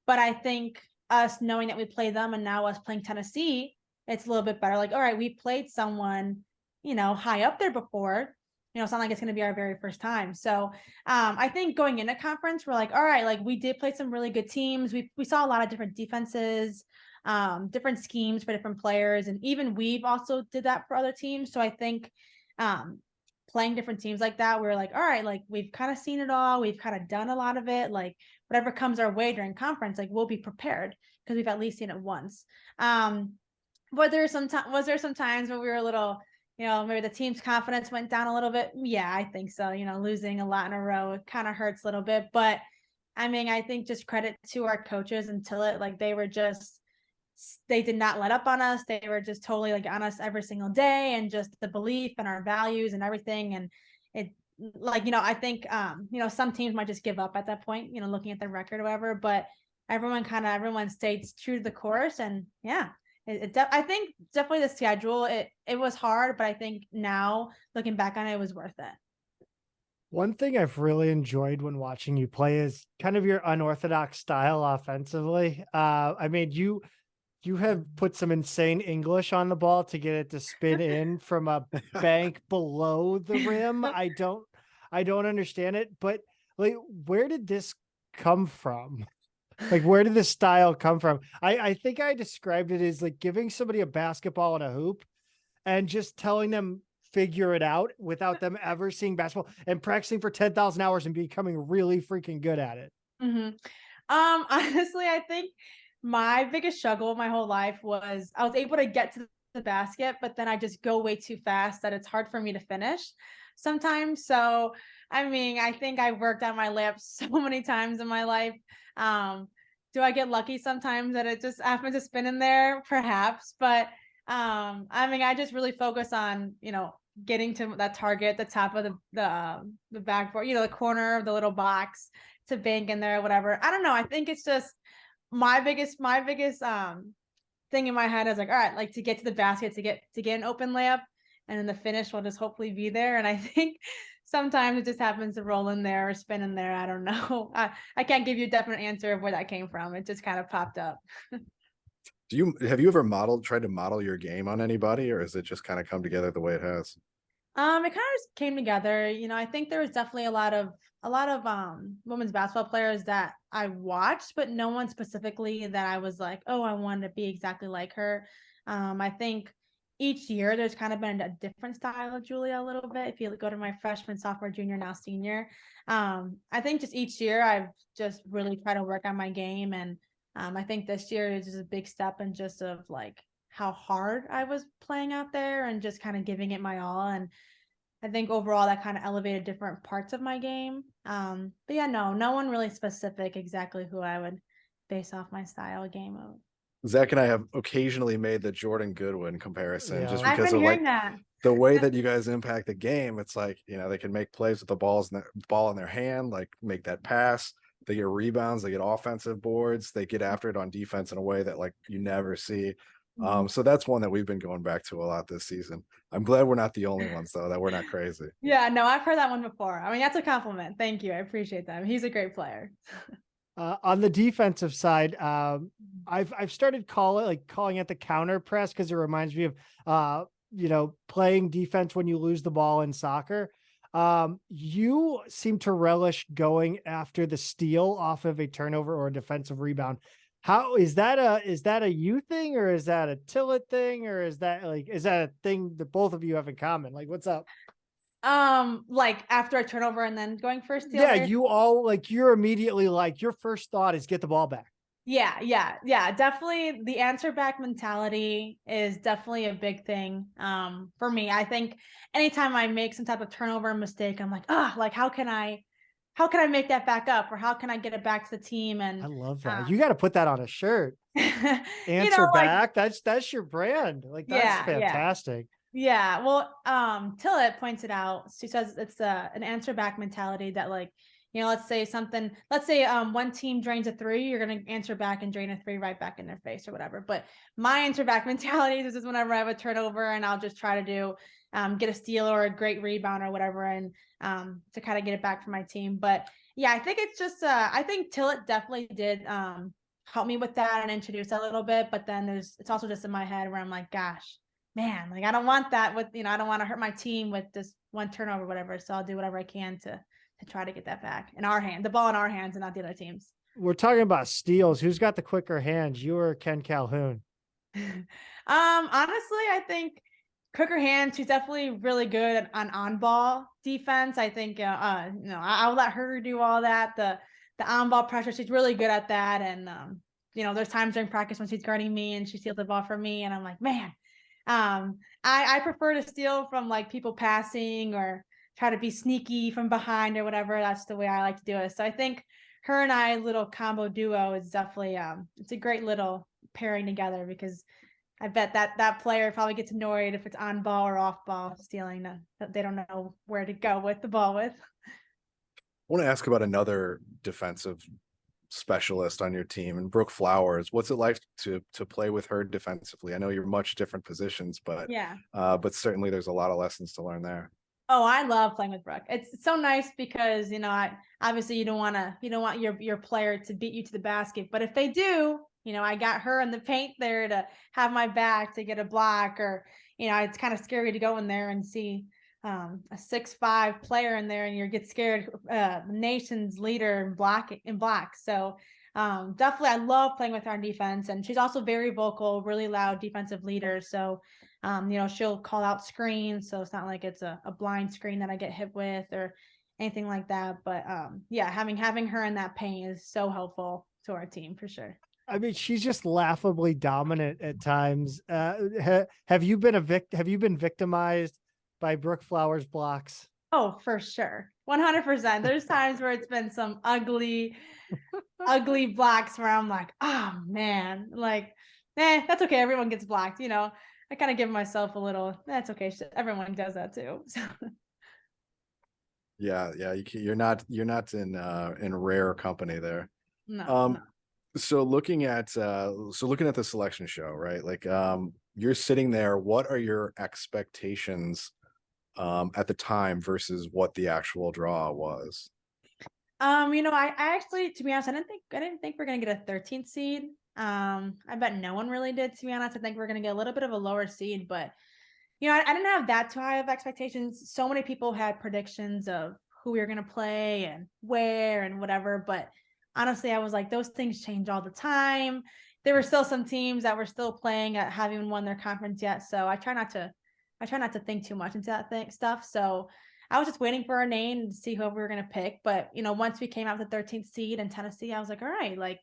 Speaker 4: But I think us knowing that we played them and now us playing Tennessee, it's a little bit better. Like, all right, we played someone, high up there before. It's not like it's going to be our very first time. So I think going into conference, we're like, all right, like we did play some really good teams. We saw a lot of different defenses, different schemes for different players, and even we've also did that for other teams. So I think playing different teams like that, we're like, all right, like we've kind of seen it all. We've kind of done a lot of it. Like whatever comes our way during conference, like we'll be prepared because we've at least seen it once. Was there some times where we were a little, maybe the team's confidence went down a little bit? Yeah, I think so. Losing a lot in a row, it kind of hurts a little bit. But I mean, I think just credit to our coaches until they did not let up on us. They were just totally like on us every single day, and just the belief and our values and everything. And it, like, I think, some teams might just give up at that point, looking at the record or whatever, but everyone stayed true to the course. And yeah, I think definitely the schedule, it was hard, but I think now looking back on it, it was worth it.
Speaker 1: One thing I've really enjoyed when watching you play is kind of your unorthodox style offensively. I mean, you have put some insane English on the ball to get it to spin in from a bank below the rim. I don't understand it, but like, where did this come from? Like, where did this style come from? I think I described it as like giving somebody a basketball and a hoop and just telling them figure it out without them ever seeing basketball and practicing for 10,000 hours and becoming really freaking good at it.
Speaker 4: Mm-hmm. Honestly, I think my biggest struggle my whole life was I was able to get to the basket, but then I just go way too fast that it's hard for me to finish sometimes. So, I mean, I think I worked on my layups so many times in my life. Do I get lucky sometimes that it just happens to spin in there? Perhaps, but I mean, I just really focus on, getting to that target, the top of the backboard, the corner of the little box to bank in there, whatever. I don't know. I think it's just my biggest thing in my head is like, all right, like to get to the basket, to get an open layup, and then the finish will just hopefully be there. And I think sometimes it just happens to roll in there or spin in there. I don't know. I can't give you a definite answer of where that came from. It just kind of popped up.
Speaker 2: Have you ever tried to model your game on anybody, or has it just kind of come together the way it has?
Speaker 4: It kind of just came together. I think there was definitely a lot of women's basketball players that I watched, but no one specifically that I was like, oh, I wanted to be exactly like her. I think each year there's kind of been a different style of Julia a little bit. If you go to my freshman, sophomore, junior, now senior, I think just each year I've just really tried to work on my game. And I think this year is just a big step in just of like how hard I was playing out there and just kind of giving it my all. And I think overall that kind of elevated different parts of my game. But yeah, no one really specific exactly who I would base off my style of game of.
Speaker 2: Zach and I have occasionally made the Jordan Goodwin comparison, just
Speaker 4: I've
Speaker 2: because
Speaker 4: been
Speaker 2: of like
Speaker 4: hearing that.
Speaker 2: the way that you guys impact the game. It's like, they can make plays with the ball in their hand, like make that pass. They get rebounds, they get offensive boards, they get after it on defense in a way that like you never see. So that's one that we've been going back to a lot this season. I'm glad we're not the only ones though, that we're not crazy.
Speaker 4: Yeah, no, I've heard that one before. I mean, that's a compliment. Thank you. I appreciate that. He's a great player.
Speaker 1: On the defensive side, I've started calling it the counter press because it reminds me of playing defense when you lose the ball in soccer. You seem to relish going after the steal off of a turnover or a defensive rebound. How is that a you thing, or is that a Tillett thing, or is that a thing that both of you have in common? Like, what's up?
Speaker 4: Like after a turnover and then going for a steal.
Speaker 1: Yeah, you all you're immediately your first thought is get the ball back.
Speaker 4: Yeah. Definitely the answer back mentality is definitely a big thing. For me, I think anytime I make some type of turnover mistake, I'm like, how can I make that back up, or how can I get it back to the team? And
Speaker 1: I love that. You got to put that on a shirt. Answer back. That's your brand. Like, that's fantastic.
Speaker 4: Yeah. Well, Tillett points it out. She says it's an answer back mentality that let's say one team drains a three, you're going to answer back and drain a three right back in their face or whatever. But my answer back mentality is whenever I have a turnover, and I'll just try to do, get a steal or a great rebound or whatever. And, to kind of get it back for my team. But yeah, I think it's just, I think Tillett definitely did, help me with that and introduce that a little bit. But then it's also just in my head where I'm like, gosh, man, I don't want that with, I don't want to hurt my team with this one turnover or whatever. So I'll do whatever I can to try to get that back in our hand, the ball in our hands and not the other teams.
Speaker 1: We're talking about steals. Who's got the quicker hands, you or Ken Calhoun?
Speaker 4: Honestly, I think quicker hands. She's definitely really good on ball defense. I think, I'll let her do all that. The on ball pressure, she's really good at that. And, there's times during practice when she's guarding me and she steals the ball from me. And I'm like, man, I prefer to steal from people passing or try to be sneaky from behind or whatever. That's the way I like to do it. So I think her and I little combo duo is definitely, it's a great little pairing together, because I bet that player probably gets annoyed if it's on ball or off ball stealing, that they don't know where to go with the ball with.
Speaker 2: I want to ask about another defensive specialist on your team, and Brooke Flowers. What's it like to play with her defensively? I know you're much different positions, but
Speaker 4: yeah,
Speaker 2: but certainly there's a lot of lessons to learn there.
Speaker 4: Oh, I love playing with Brooke. It's so nice because, obviously you don't want your player to beat you to the basket, but if they do, I got her in the paint there to have my back to get a block, or, it's kind of scary to go in there and see a 6'5" player in there and you get scared, nation's leader in black. So definitely I love playing with her on defense, and she's also very vocal, really loud defensive leader. So she'll call out screens, so it's not like it's a blind screen that I get hit with or anything like that. But having her in that paint is so helpful to our team for sure.
Speaker 1: I mean, she's just laughably dominant at times. Have you been victimized by Brooke Flowers blocks?
Speaker 4: Oh, for sure. 100%. There's times where it's been some ugly blocks where I'm like, oh man, that's okay. Everyone gets blocked, I kind of give myself a little, that's okay. Everyone does that too. So.
Speaker 2: Yeah. You're not in rare company there.
Speaker 4: No.
Speaker 2: So looking at the selection show, right? You're sitting there. What are your expectations at the time versus what the actual draw was?
Speaker 4: I actually, to be honest, I didn't think we're gonna get a 13th seed. I bet no one really did, to be honest. I think we're gonna get a little bit of a lower seed, but I didn't have that too high of expectations. So many people had predictions of who we were gonna play and where and whatever, but honestly, I was like, those things change all the time. There were still some teams that were still playing that haven't even won their conference yet, so I try not to think too much into that stuff. So I was just waiting for our name to see who we were going to pick. But, once we came out with the 13th seed in Tennessee, I was like, all right,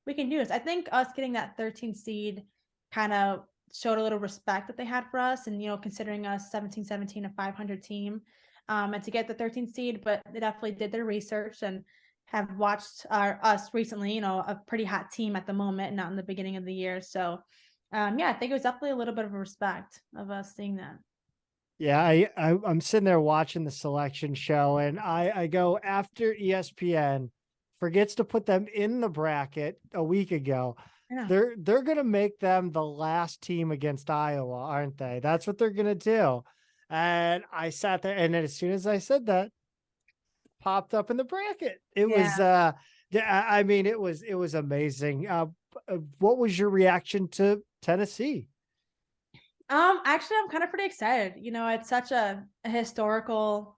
Speaker 4: we can do this. I think us getting that 13th seed kind of showed a little respect that they had for us, and, considering us 17-17, a 500 team, and to get the 13th seed. But they definitely did their research and have watched us recently, a pretty hot team at the moment, not in the beginning of the year. So, I think it was definitely a little bit of a respect of us seeing that.
Speaker 1: Yeah, I'm sitting there watching the selection show, and I go, after ESPN forgets to put them in the bracket a week ago, they're gonna make them the last team against Iowa, aren't they? That's what they're gonna do. And I sat there, and then as soon as I said that, popped up in the bracket. It was it was amazing. What was your reaction to Tennessee?
Speaker 4: Actually, I'm kind of pretty excited. It's such a historical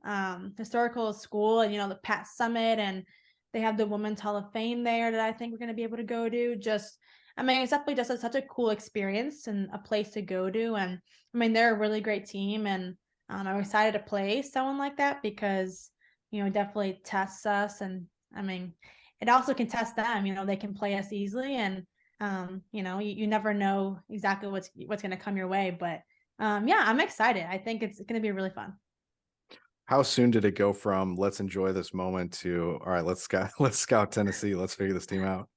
Speaker 4: school, and the Pat Summit, and they have the Women's Hall of Fame there that I think we're going to be able to go to. It's definitely just such a cool experience and a place to go to. And they're a really great team, and I'm excited to play someone like that because definitely tests us, and it also can test them. They can play us easily, and you never know exactly what's going to come your way, but yeah, I'm excited. I think it's going to be really fun.
Speaker 2: How soon did it go from let's enjoy this moment to all right, let's scout Tennessee, let's figure this team out?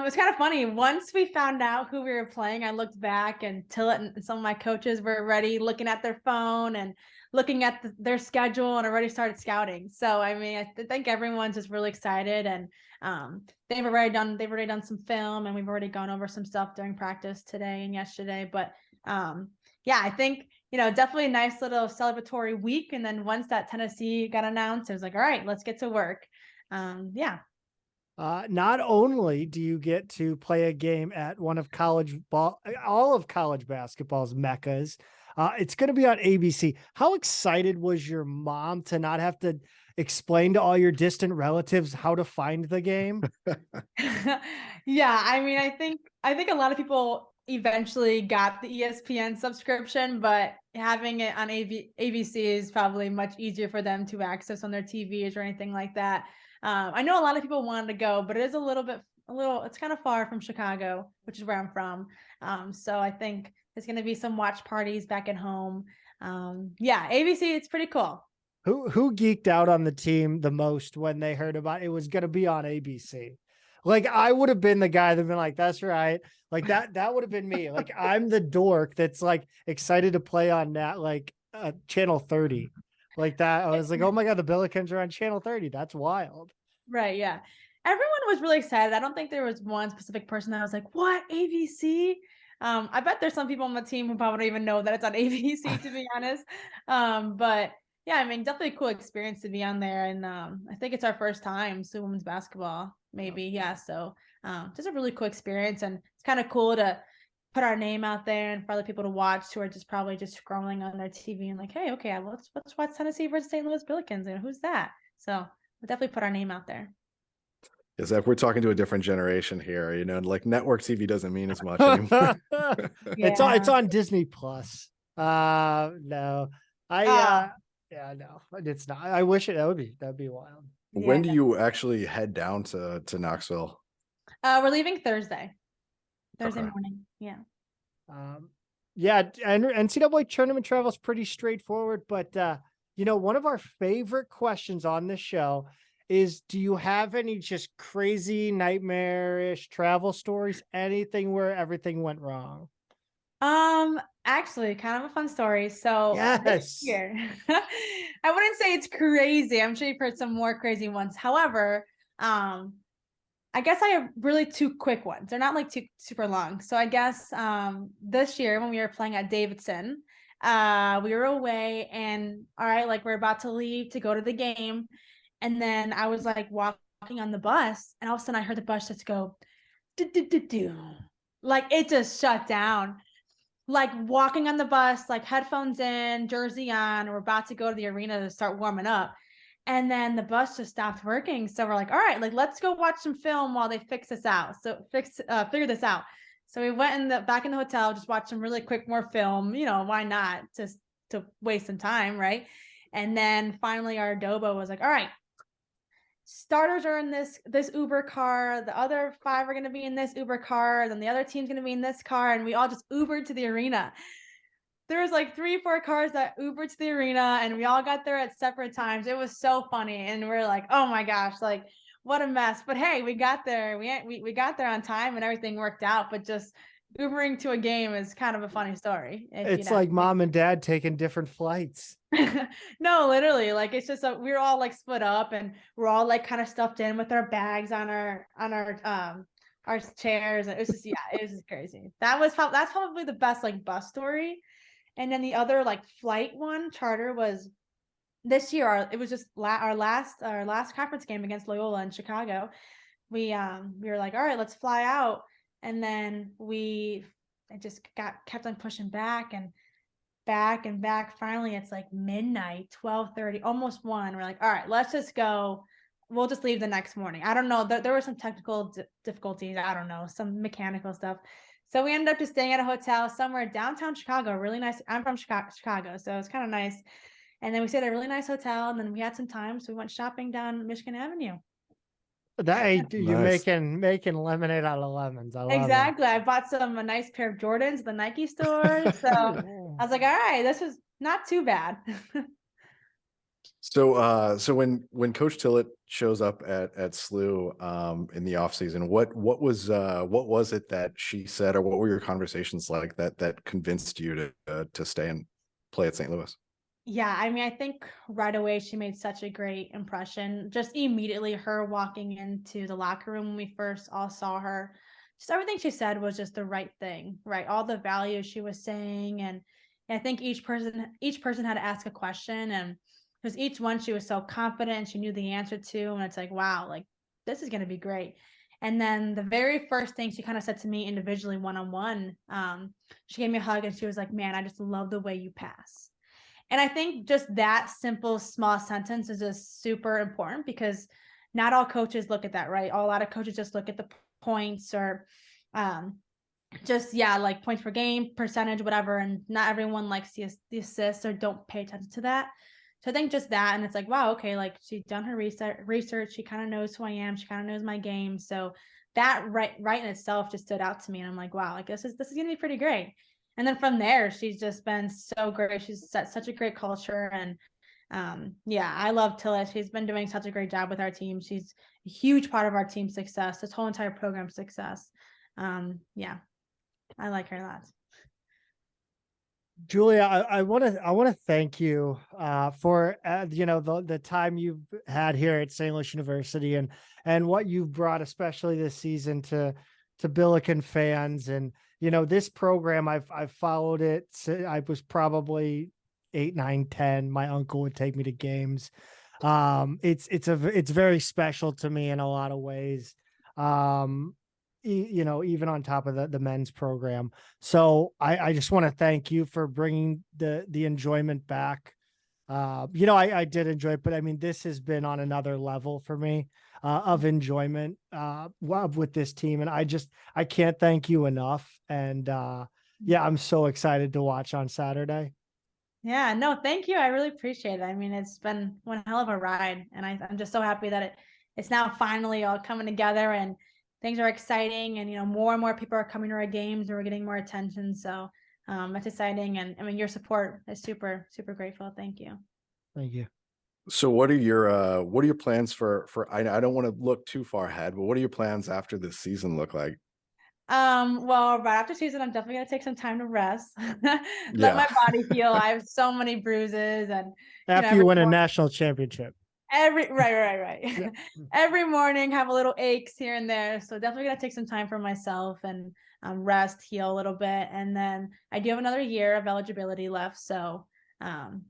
Speaker 4: It's kind of funny. Once we found out who we were playing, I looked back, and Tillett and some of my coaches were already looking at their phone and looking at their schedule and already started scouting. So I think everyone's just really excited, and they've already done some film, and we've already gone over some stuff during practice today and yesterday. But yeah, I think definitely a nice little celebratory week. And then once that Tennessee got announced, it was like, all right, let's get to work. Yeah.
Speaker 1: Not only do you get to play a game at one of all of college basketball's meccas, it's going to be on ABC. How excited was your mom to not have to explain to all your distant relatives how to find the game?
Speaker 4: Yeah, I think a lot of people eventually got the ESPN subscription, but having it on ABC is probably much easier for them to access on their TVs or anything like that. I know a lot of people wanted to go, but it is it's kind of far from Chicago, which is where I'm from. So I think there's going to be some watch parties back at home. Yeah, ABC, it's pretty cool.
Speaker 1: Who geeked out on the team the most when they heard about it was going to be on ABC? Like, I would have been the guy that been like, that's right. Like that would have been me. Like, I'm the dork that's like excited to play on that, like channel 30 like that. I was like, oh my God, the Billikens are on channel 30. That's wild.
Speaker 4: Right. Yeah. Everyone was really excited. I don't think there was one specific person that was like, what, ABC? I bet there's some people on the team who probably don't even know that it's on ABC, to be honest. But yeah, definitely a cool experience to be on there. And I think it's our first time seeing women's basketball, maybe. Yeah. So just a really cool experience. And it's kind of cool to put our name out there and for other people to watch who are just probably just scrolling on their TV and like, hey, okay, let's watch Tennessee versus St. Louis Billikens. And who's that? So we'll definitely put our name out there.
Speaker 2: Is that we're talking to a different generation here, like network TV doesn't mean as much anymore.
Speaker 1: It's on Disney Plus. No, no, it's not. I wish that'd be wild.
Speaker 2: When do you actually head down to Knoxville?
Speaker 4: We're leaving Thursday
Speaker 2: Okay.
Speaker 4: morning. Yeah.
Speaker 1: Yeah, and NCAA tournament travel is pretty straightforward, but one of our favorite questions on this show is, do you have any just crazy nightmarish travel stories? Anything where everything went wrong?
Speaker 4: Actually, kind of a fun story. So
Speaker 1: yes,
Speaker 4: here, I wouldn't say it's crazy. I'm sure you've heard some more crazy ones. However, I guess I have really two quick ones. They're not like too super long. So I guess this year when we were playing at Davidson, we were away, and all right, like we're about to leave to go to the game. And then I was like walking on the bus, and all of a sudden I heard the bus just go, do. Like it just shut down. Like walking on the bus, like headphones in, jersey on, we're about to go to the arena to start warming up. And then the bus just stopped working. So we're like, all right, like let's go watch some film while they fix this out. So figure this out. So we went back in the hotel, just watched some really quick more film. Why not? Just to waste some time, right? And then finally our adobo was like, all right, starters are in this Uber car. The other 5 are going to be in this Uber car. Then the other team's going to be in this car. And we all just Ubered to the arena. There was like 3-4 cars that Ubered to the arena, and we all got there at separate times. It was so funny. And we're like, oh my gosh, like what a mess. But hey, we got there. We got there on time and everything worked out. But just Ubering to a game is kind of a funny story.
Speaker 1: It's like mom and dad taking different flights.
Speaker 4: No, literally, like it's just we were all like split up, and we're all like kind of stuffed in with our bags on our chairs. And it was just it was just crazy. That's probably the best like bus story. And then the other like flight one, charter, was this year. It was just our last conference game against Loyola in Chicago. We were like, all right, let's fly out. And then we it just kept on pushing back and back and back. Finally, it's like midnight, 12:30, almost 1. We're like, all right, let's just go. We'll just leave the next morning. I don't know. There were some technical difficulties. I don't know, some mechanical stuff. So we ended up just staying at a hotel somewhere downtown Chicago. Really nice. I'm from Chicago, so it's kind of nice. And then we stayed at a really nice hotel, and then we had some time, so we went shopping down Michigan Avenue.
Speaker 1: That you're
Speaker 2: Nice.
Speaker 1: making lemonade out of lemons. I love
Speaker 4: Exactly. I bought a nice pair of Jordans at the Nike store. So I was like, all right, this is not too bad.
Speaker 2: So when Coach Tillett shows up at SLU in the offseason, what was it that she said, or what were your conversations like that convinced you to stay and play at St. Louis?
Speaker 4: Yeah, I mean, I think right away she made such a great impression. Just immediately her walking into the locker room when we first all saw her, just everything she said was just the right thing, right? All the values she was saying, and I think each person had to ask a question, and because each one she was so confident, she knew the answer to, and it's like, wow, like this is gonna be great. And then the very first thing she kind of said to me individually, one-on-one, she gave me a hug and she was like, "Man, I just love the way you pass." And I think just that simple, small sentence is just super important because not all coaches look at that, right? A lot of coaches just look at the points or like points per game, percentage, whatever. And not everyone likes the assists or don't pay attention to that. So I think just that, and it's like, wow, okay, like she's done her research. She kind of knows who I am. She kind of knows my game. So that right in itself just stood out to me. And I'm like, wow, like this is going to be pretty great. And then from there, she's just been so great. She's set such a great culture. And I love Tillett. She's been doing such a great job with our team. She's a huge part of our team's success, this whole entire program's success. I like her a lot.
Speaker 1: Julia, I want to thank you for the time you've had here at St. Louis University and what you've brought, especially this season, to Billiken fans. And this program, I've followed it. I was probably 8, 9, 10. My uncle would take me to games. It's very special to me in a lot of ways. Even on top of the men's program. So I just want to thank you for bringing the enjoyment back. I did enjoy it, but I mean, this has been on another level for me of enjoyment with this team. And I can't thank you enough. And I'm so excited to watch on Saturday.
Speaker 4: Yeah, no, thank you. I really appreciate it. I mean, it's been one hell of a ride, and I'm just so happy that it's now finally all coming together and things are exciting, and more and more people are coming to our games and we're getting more attention. So it's exciting, and I mean your support is super, super grateful. Thank you.
Speaker 1: Thank you.
Speaker 2: So what are your plans for I don't want to look too far ahead, but what are your plans after this season look like?
Speaker 4: Well, right after season, I'm definitely gonna take some time to rest, let my body heal. I have so many bruises, and
Speaker 1: after you win a national championship.
Speaker 4: Right.
Speaker 1: Yeah.
Speaker 4: Every morning have a little aches here and there. So definitely gonna take some time for myself and rest, heal a little bit. And then I do have another year of eligibility left. So I'm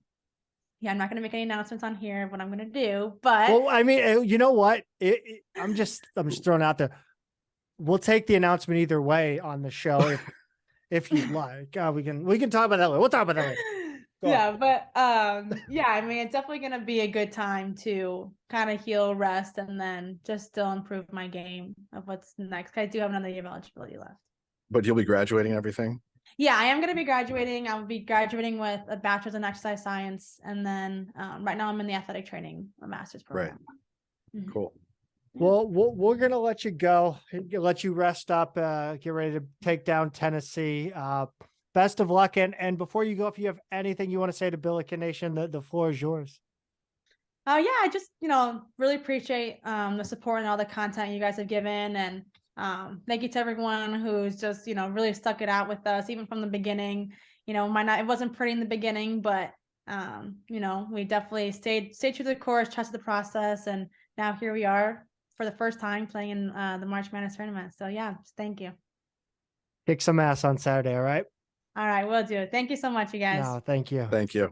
Speaker 4: not gonna make any announcements on here of what I'm gonna do. But
Speaker 1: well, I mean, you know what? I'm just throwing out there. We'll take the announcement either way on the show if you'd like. We can talk about that later. We'll talk about that later.
Speaker 4: But I mean, it's definitely gonna be a good time to kind of heal, rest, and then just still improve my game of what's next. I do have another year of eligibility left.
Speaker 2: But you'll be graduating and everything?
Speaker 4: Yeah, I am going to be graduating. I'll be graduating with a bachelor's in exercise science, and then right now I'm in the athletic training, a master's program.
Speaker 2: Right. Mm-hmm. Cool.
Speaker 1: Well, we're going to let you go, let you rest up, get ready to take down Tennessee. Best of luck. And before you go, if you have anything you want to say to Billiken Nation, the floor is yours.
Speaker 4: I just, really appreciate the support and all the content you guys have given. And thank you to everyone who's just, really stuck it out with us, even from the beginning. It wasn't pretty in the beginning, but, we definitely stayed true to the course, trusted the process. And now here we are for the first time playing in the March Madness tournament. So thank you.
Speaker 1: Kick some ass on Saturday. All right.
Speaker 4: All right. Will do. Thank you so much, you guys.
Speaker 1: No, thank you.
Speaker 2: Thank you.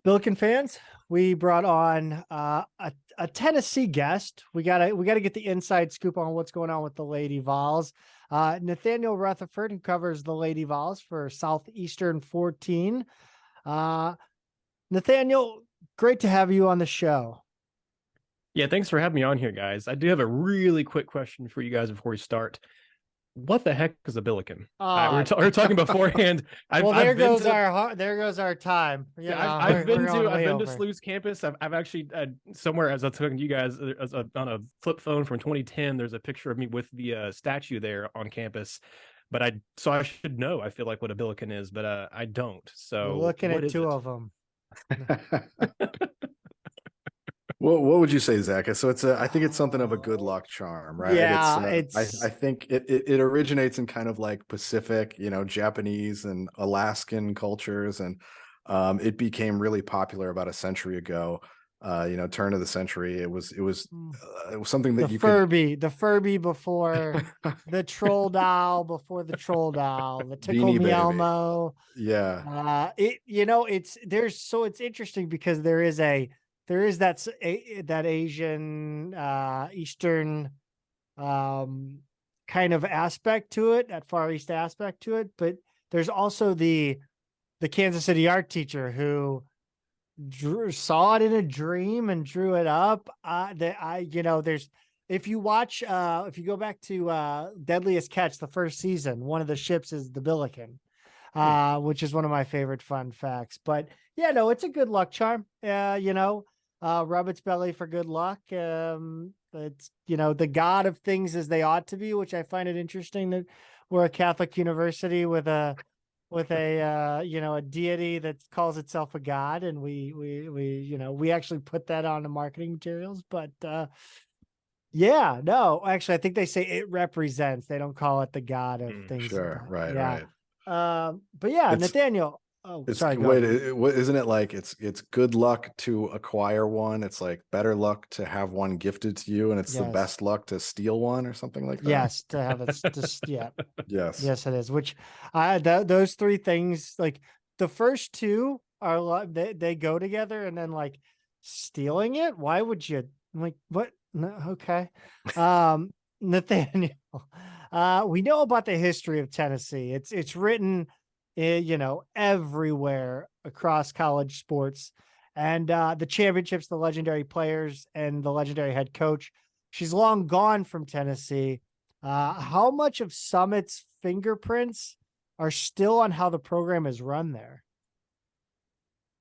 Speaker 1: Billiken fans, we brought on a Tennessee guest. We gotta get the inside scoop on what's going on with the Lady Vols. Nathanael Rutherford, who covers the Lady Vols for Southeastern 14. Nathanael, great to have you on the show.
Speaker 5: Yeah, thanks for having me on here, guys. I do have a really quick question for you guys before we start. What the heck is a Billiken? We were talking beforehand.
Speaker 1: There goes our time.
Speaker 5: I've been to SLU's campus. I've actually somewhere, as I was talking to you guys on a flip phone from 2010. There's a picture of me with the statue there on campus. But I should know. I feel like what a Billiken is, but I don't. So
Speaker 1: we're looking at two of them.
Speaker 2: Well, what would you say, Zach? So I think it's something of a good luck charm, right?
Speaker 1: Yeah,
Speaker 2: I think it originates in kind of like Pacific, Japanese and Alaskan cultures, and it became really popular about a century ago. Turn of the century. It was something that the Furby before
Speaker 1: the troll doll, the Tickle Me Elmo.
Speaker 2: Yeah.
Speaker 1: It's interesting because there is that Asian Eastern kind of aspect to it, that Far East aspect to it, but there's also the Kansas City art teacher who saw it in a dream and drew it up. If you go back to Deadliest Catch, the first season, one of the ships is the Billiken, which is one of my favorite fun facts. But yeah, no, it's a good luck charm. Rub its belly for good luck. It's the god of things as they ought to be, which I find it interesting that we're a Catholic university with a deity that calls itself a god, and we actually put that on the marketing materials. But actually I think they say it represents. They don't call it the god of things.
Speaker 2: Sure, right,
Speaker 1: yeah.
Speaker 2: right.
Speaker 1: But yeah, Nathanael. Oh, sorry.
Speaker 2: Isn't it like it's good luck to acquire one? It's like better luck to have one gifted to you, and it's the best luck to steal one, or something like that.
Speaker 1: Yes, to have it. Yeah.
Speaker 2: Yes,
Speaker 1: it is. Which those three things, like the first two are they go together, and then like stealing it. Why would you? I'm like, what? No, okay. Nathanael, we know about the history of Tennessee. It's written everywhere across college sports, and the championships, the legendary players, and the legendary head coach. She's long gone from Tennessee. How much of Summit's fingerprints are still on how the program is run there?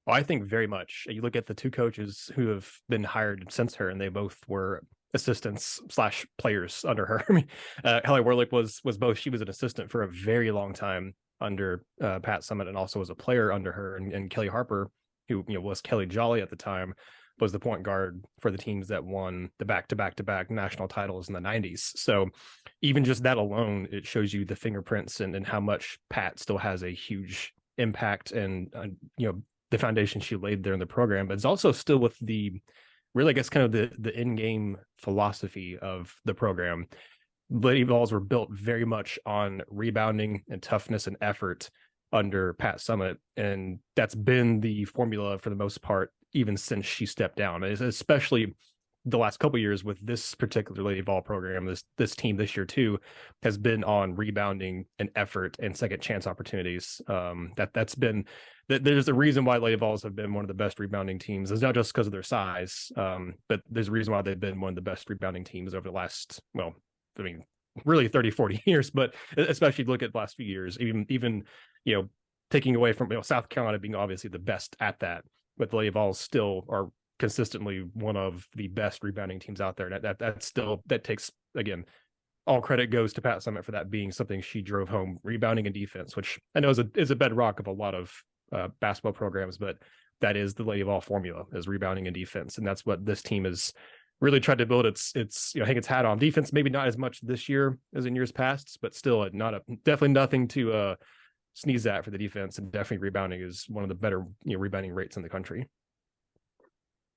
Speaker 5: Well, I think very much. You look at the two coaches who have been hired since her, and they both were assistants / players under her. I mean, Kelly Warlick was both. She was an assistant for a very long time under Pat Summitt, and also was a player under her, and Kelly Harper, who was Kelly Jolly at the time, was the point guard for the teams that won the back-to-back national titles in the 90s. So even just that alone, it shows you the fingerprints and how much Pat still has a huge impact, and the foundation she laid there in the program. But it's also still with the really, I guess, kind of the in-game philosophy of the program. Lady Vols were built very much on rebounding and toughness and effort under Pat Summitt, and that's been the formula for the most part even since she stepped down, especially the last couple of years with this particular Lady Vol program. This team this year too has been on rebounding and effort and second chance opportunities. That's been there's a reason why Lady Vols have been one of the best rebounding teams. It's not just because of their size, but there's a reason why they've been one of the best rebounding teams over the last, really 30, 40 years, but especially look at the last few years, even taking away from South Carolina being obviously the best at that, but the Lady Vols still are consistently one of the best rebounding teams out there. And that takes, again, all credit goes to Pat Summitt for that being something she drove home, rebounding and defense, which I know is a bedrock of a lot of basketball programs, but that is the Lady Vol formula, is rebounding and defense. And that's what this team is really tried to build its hang its hat on. Defense, maybe not as much this year as in years past, but still definitely nothing to sneeze at for the defense, and definitely rebounding is one of the better rebounding rates in the country.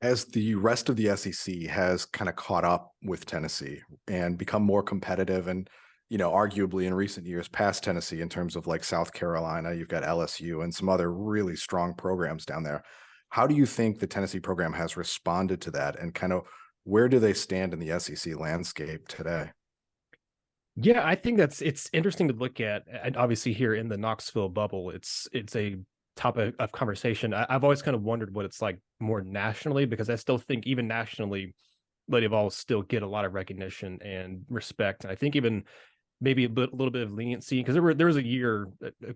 Speaker 2: As the rest of the SEC has kind of caught up with Tennessee and become more competitive, and arguably in recent years past Tennessee in terms of like South Carolina, you've got LSU and some other really strong programs down there. How do you think the Tennessee program has responded to that, and kind of where do they stand in the SEC landscape today?
Speaker 5: Yeah, I think it's interesting to look at, and obviously here in the Knoxville bubble, it's a topic of conversation. I've always kind of wondered what it's like more nationally, because I still think even nationally, Lady Vols still get a lot of recognition and respect. And I think even maybe a little bit of leniency, because there was a year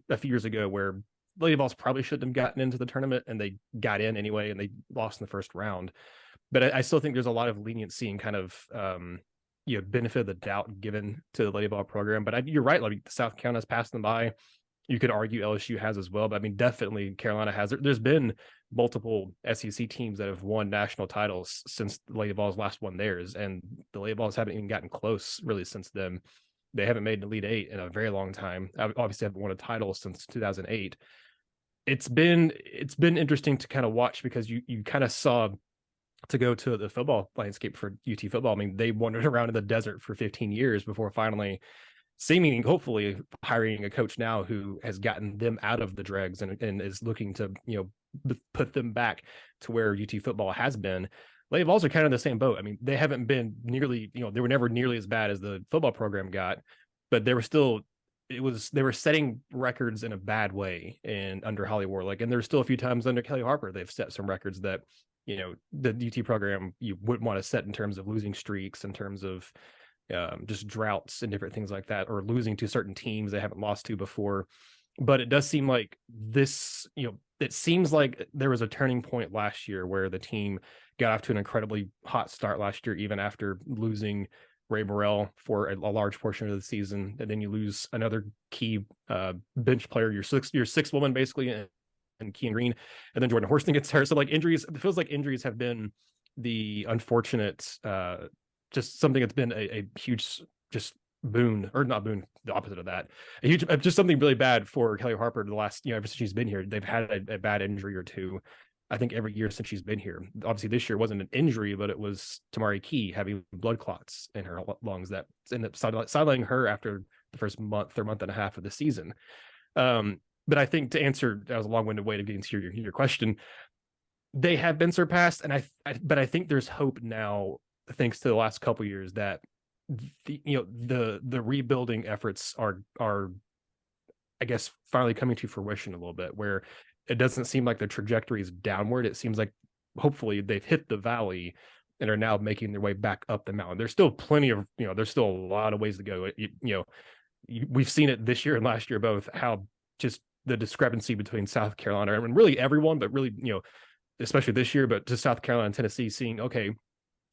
Speaker 5: a few years ago where Lady Vols probably shouldn't have gotten into the tournament, and they got in anyway, and they lost in the first round. But I still think there's a lot of leniency and kind of benefit of the doubt given to the Lady Vol program. But you're right, like South Carolina's passed them by. You could argue LSU has as well, but I mean, definitely Carolina has. There's been multiple SEC teams that have won national titles since the Lady Vols last won theirs, and the Lady Vols haven't even gotten close really since then. They haven't made an Elite Eight in a very long time. Obviously, haven't won a title since 2008. It's been interesting to kind of watch, because you kind of saw, to go to the football landscape for UT football. I mean, they wandered around in the desert for 15 years before finally seemingly, hopefully, hiring a coach now who has gotten them out of the dregs and is looking to, put them back to where UT football has been. Lady Vols are kind of in the same boat. I mean, they haven't been nearly, they were never nearly as bad as the football program got, but they were still, they were setting records in a bad way and under Holly Warlick. And there's still a few times under Kelly Harper, they've set some records that, the UT program you wouldn't want to set in terms of losing streaks, in terms of just droughts and different things like that, or losing to certain teams they haven't lost to before. But it does seem like this, it seems like there was a turning point last year where the team got off to an incredibly hot start last year, even after losing Ray Burrell for a large portion of the season. And then you lose another key bench player, your sixth woman, basically, and Kean Green, and then Jordan Horston gets hurt. So like injuries, it feels like injuries have been the unfortunate, just something that's been a huge just boon, or not boon, the opposite of that, a huge, just something really bad for Kelly Harper the last, ever since she's been here. They've had a bad injury or two, I think, every year since she's been here. Obviously this year wasn't an injury, but it was Tamari Key having blood clots in her lungs that ended up sidelining her after the first month or month and a half of the season. But I think, to answer, that was a long-winded way of getting to your question, they have been surpassed, and but I think there's hope now, thanks to the last couple of years, that the rebuilding efforts are I guess finally coming to fruition a little bit, where it doesn't seem like the trajectory is downward. It seems like hopefully they've hit the valley and are now making their way back up the mountain. There's still plenty of, there's still a lot of ways to go. We've seen it this year and last year both, how just the discrepancy between South Carolina and really everyone, but really, especially this year, but just South Carolina and Tennessee, seeing, okay,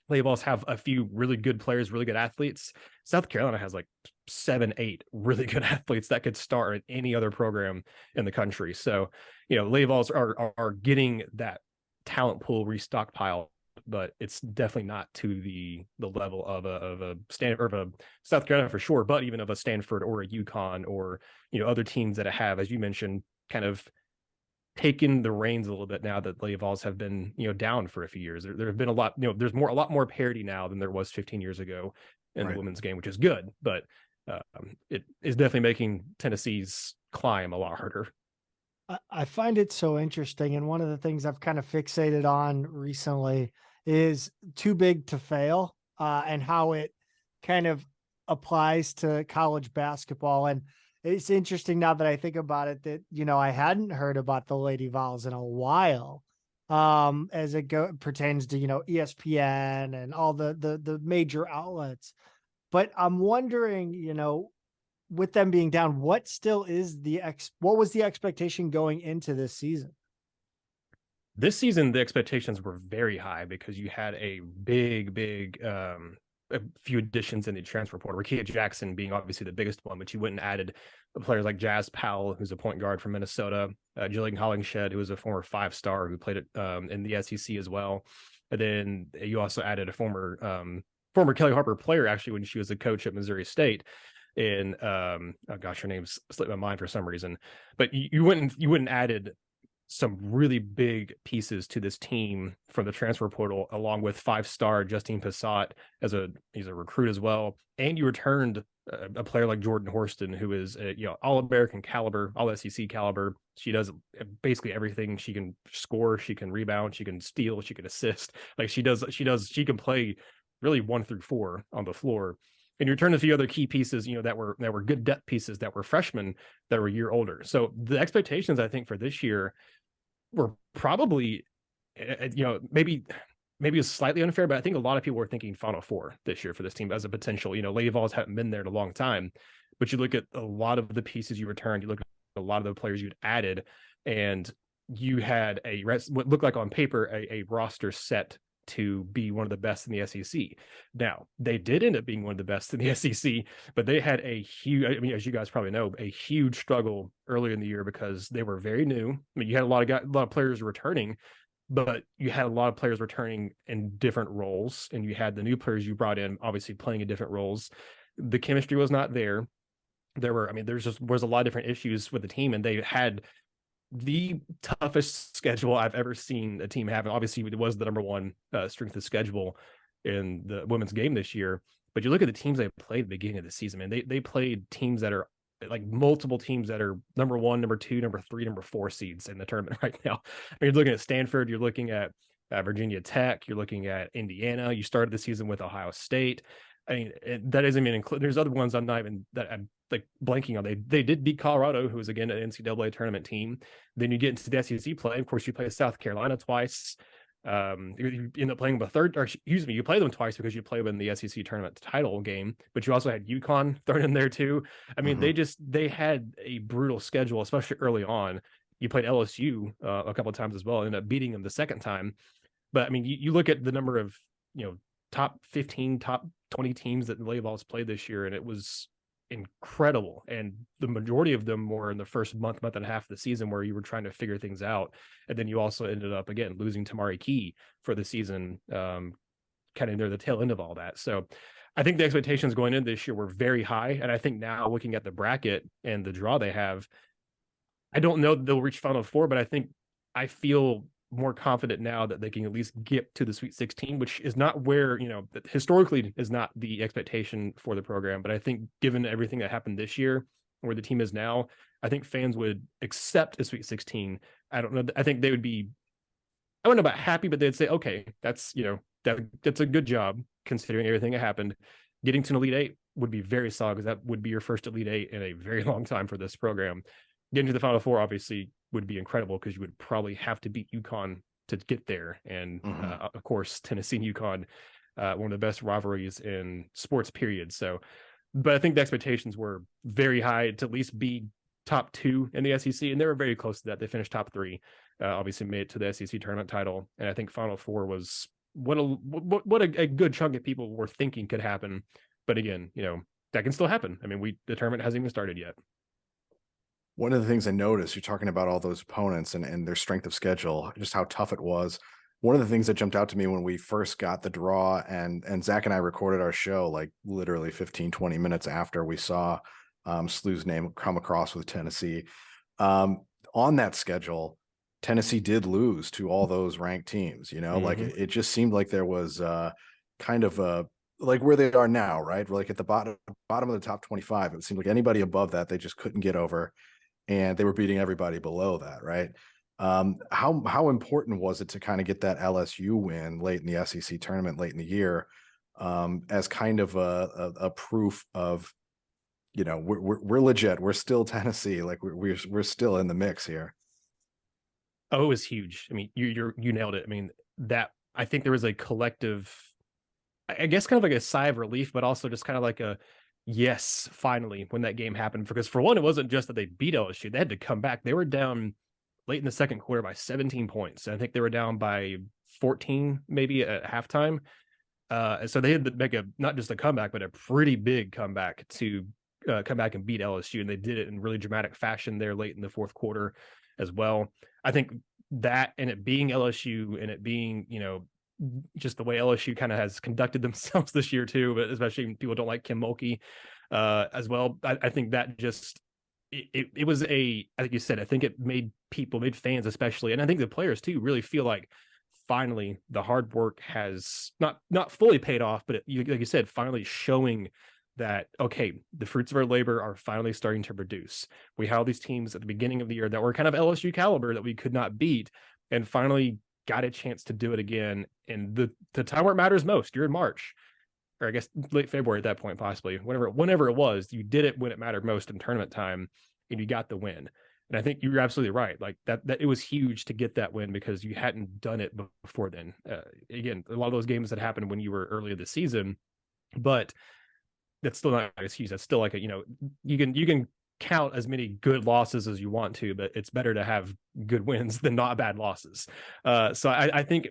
Speaker 5: Lady Vols have a few really good players, really good athletes. South Carolina has like 7-8 really good athletes that could start at any other program in the country. So, Lady Vols are getting that talent pool restockpile, but it's definitely not to the level of a Stanford, of a South Carolina for sure, but even of a Stanford or a UConn, or other teams that have, as you mentioned, kind of taken the reins a little bit now that Lady Vols have been down for a few years. There have been a lot, there's a lot more parity now than there was 15 years ago in the women's game, which is good, but it is definitely making Tennessee's climb a lot harder.
Speaker 1: I find it so interesting, and one of the things I've kind of fixated on recently is too big to fail, and how it kind of applies to college basketball. And it's interesting now that I think about it that, I hadn't heard about the Lady Vols in a while, as it pertains to, ESPN and all the major outlets. But I'm wondering, with them being down, what still is what was the expectation going into this season?
Speaker 5: This season, the expectations were very high because you had a big, a few additions in the transfer portal. Rakia Jackson being obviously the biggest one, but you went and added players like Jazz Powell, who's a point guard from Minnesota, Jillian Hollingshed, who was a former 5-star who played in the SEC as well. And then you also added a former Kelly Harper player, actually, when she was a coach at Missouri State. And oh gosh, her name's slipped my mind for some reason. But you went and added some really big pieces to this team from the transfer portal, along with 5-star Justine Passat he's a recruit as well. And you returned a player like Jordan Horston, who is All-American caliber, all SEC caliber. She does basically everything. She can score, she can rebound, she can steal, she can assist. Like she can play really 1 through 4 on the floor. And you return a few other key pieces, that were good depth pieces that were freshmen that were a year older. So the expectations, I think, for this year were probably, maybe it's slightly unfair, but I think a lot of people were thinking Final Four this year for this team as a potential. Lady Vols haven't been there in a long time, but you look at a lot of the pieces you returned, you look at a lot of the players you'd added, and you had what looked like on paper a roster set to be one of the best in the SEC. Now, they did end up being one of the best in the SEC, but they had a huge, as you guys probably know, a huge struggle earlier in the year because they were very new. You had a lot of players returning, but you had a lot of players returning in different roles, and you had the new players you brought in obviously playing in different roles. The chemistry was not there. There was a lot of different issues with the team, and they had the toughest schedule I've ever seen a team have. And obviously, it was the number one strength of schedule in the women's game this year. But you look at the teams they played at the beginning of the season, man, they played teams that are like multiple teams that are number 1, number 2, number 3, number 4 seeds in the tournament right now. You're looking at Stanford, you're looking at Virginia Tech, you're looking at Indiana. You started the season with Ohio State. I mean, that doesn't even include. There's other ones I'm not even that I'm like blanking on. They did beat Colorado, who was again an NCAA tournament team. Then you get into the SEC play. Of course, you play South Carolina twice. You end up playing them you play them twice because you play them in the SEC tournament title game, but you also had UConn thrown in there too. I mean, they had a brutal schedule, especially early on. You played LSU a couple of times as well, ended up beating them the second time. But I mean, you look at the number of top 15, top 20 teams that the Lady Vols played this year, and it was incredible. And the majority of them were in the first month and a half of the season where you were trying to figure things out. And then you also ended up again losing Tamari Key for the season, kind of near the tail end of all that. So I think the expectations going in this year were very high. And I think now looking at the bracket and the draw they have, I don't know that they'll reach Final Four, but I feel more confident now that they can at least get to the Sweet 16, which is not where, historically is not the expectation for the program. But I think given everything that happened this year, where the team is now, I think fans would accept a Sweet 16. I don't know. I think they would be, I don't know about happy, but they'd say, okay, that's a good job considering everything that happened. Getting to an Elite Eight would be very solid because that would be your first Elite Eight in a very long time for this program. Getting to the Final Four obviously would be incredible because you would probably have to beat UConn to get there. And of course, Tennessee and UConn, one of the best rivalries in sports, period. So, but I think the expectations were very high to at least be top 2 in the SEC, and they were very close to that. They finished top 3, obviously made it to the SEC tournament title. And I think Final Four was what a good chunk of people were thinking could happen. But again, that can still happen. I mean, the tournament hasn't even started yet.
Speaker 2: One of the things I noticed, you're talking about all those opponents and their strength of schedule, just how tough it was. One of the things that jumped out to me when we first got the draw, and Zach and I recorded our show like literally 15, 20 minutes after we saw SLU's name come across with Tennessee. On that schedule, Tennessee did lose to all those ranked teams, like it just seemed like there was kind of a, like where they are now, right? Like at the bottom of the top 25, it seemed like anybody above that, they just couldn't get over. And they were beating everybody below that, right? How important was it to kind of get that LSU win late in the SEC tournament, late in the year, as kind of a proof of, we're legit, we're still Tennessee, like we're still in the mix here.
Speaker 5: Oh, it was huge. I mean, you nailed it. I mean, I think there was a collective, I guess, kind of like a sigh of relief, but also just kind of like a, yes, finally, when that game happened. Because for one, it wasn't just that they beat LSU. They had to come back. They were down late in the second quarter by 17 points. I think they were down by 14 maybe at halftime. So they had to make not just a comeback, but a pretty big comeback to come back and beat LSU. And they did it in really dramatic fashion there late in the fourth quarter as well. I think that, and it being LSU, and it being, just the way LSU kind of has conducted themselves this year too, but especially people don't like Kim Mulkey as well. I think that just, it was I think you said, I think it made fans especially, and I think the players too, really feel like finally the hard work has not fully paid off, but like you said, finally showing that, okay, the fruits of our labor are finally starting to produce. We had all these teams at the beginning of the year that were kind of LSU caliber that we could not beat, and finally got a chance to do it again. And the time where it matters most, you're in March, or I guess late February at that point, possibly, whenever it was, you did it when it mattered most in tournament time, and you got the win. And I think you're absolutely right. Like that it was huge to get that win because you hadn't done it before then. Again, a lot of those games that happened when you were early in the season, but that's still not an excuse. That's still like you can count as many good losses as you want to, but it's better to have good wins than not bad losses. So I think,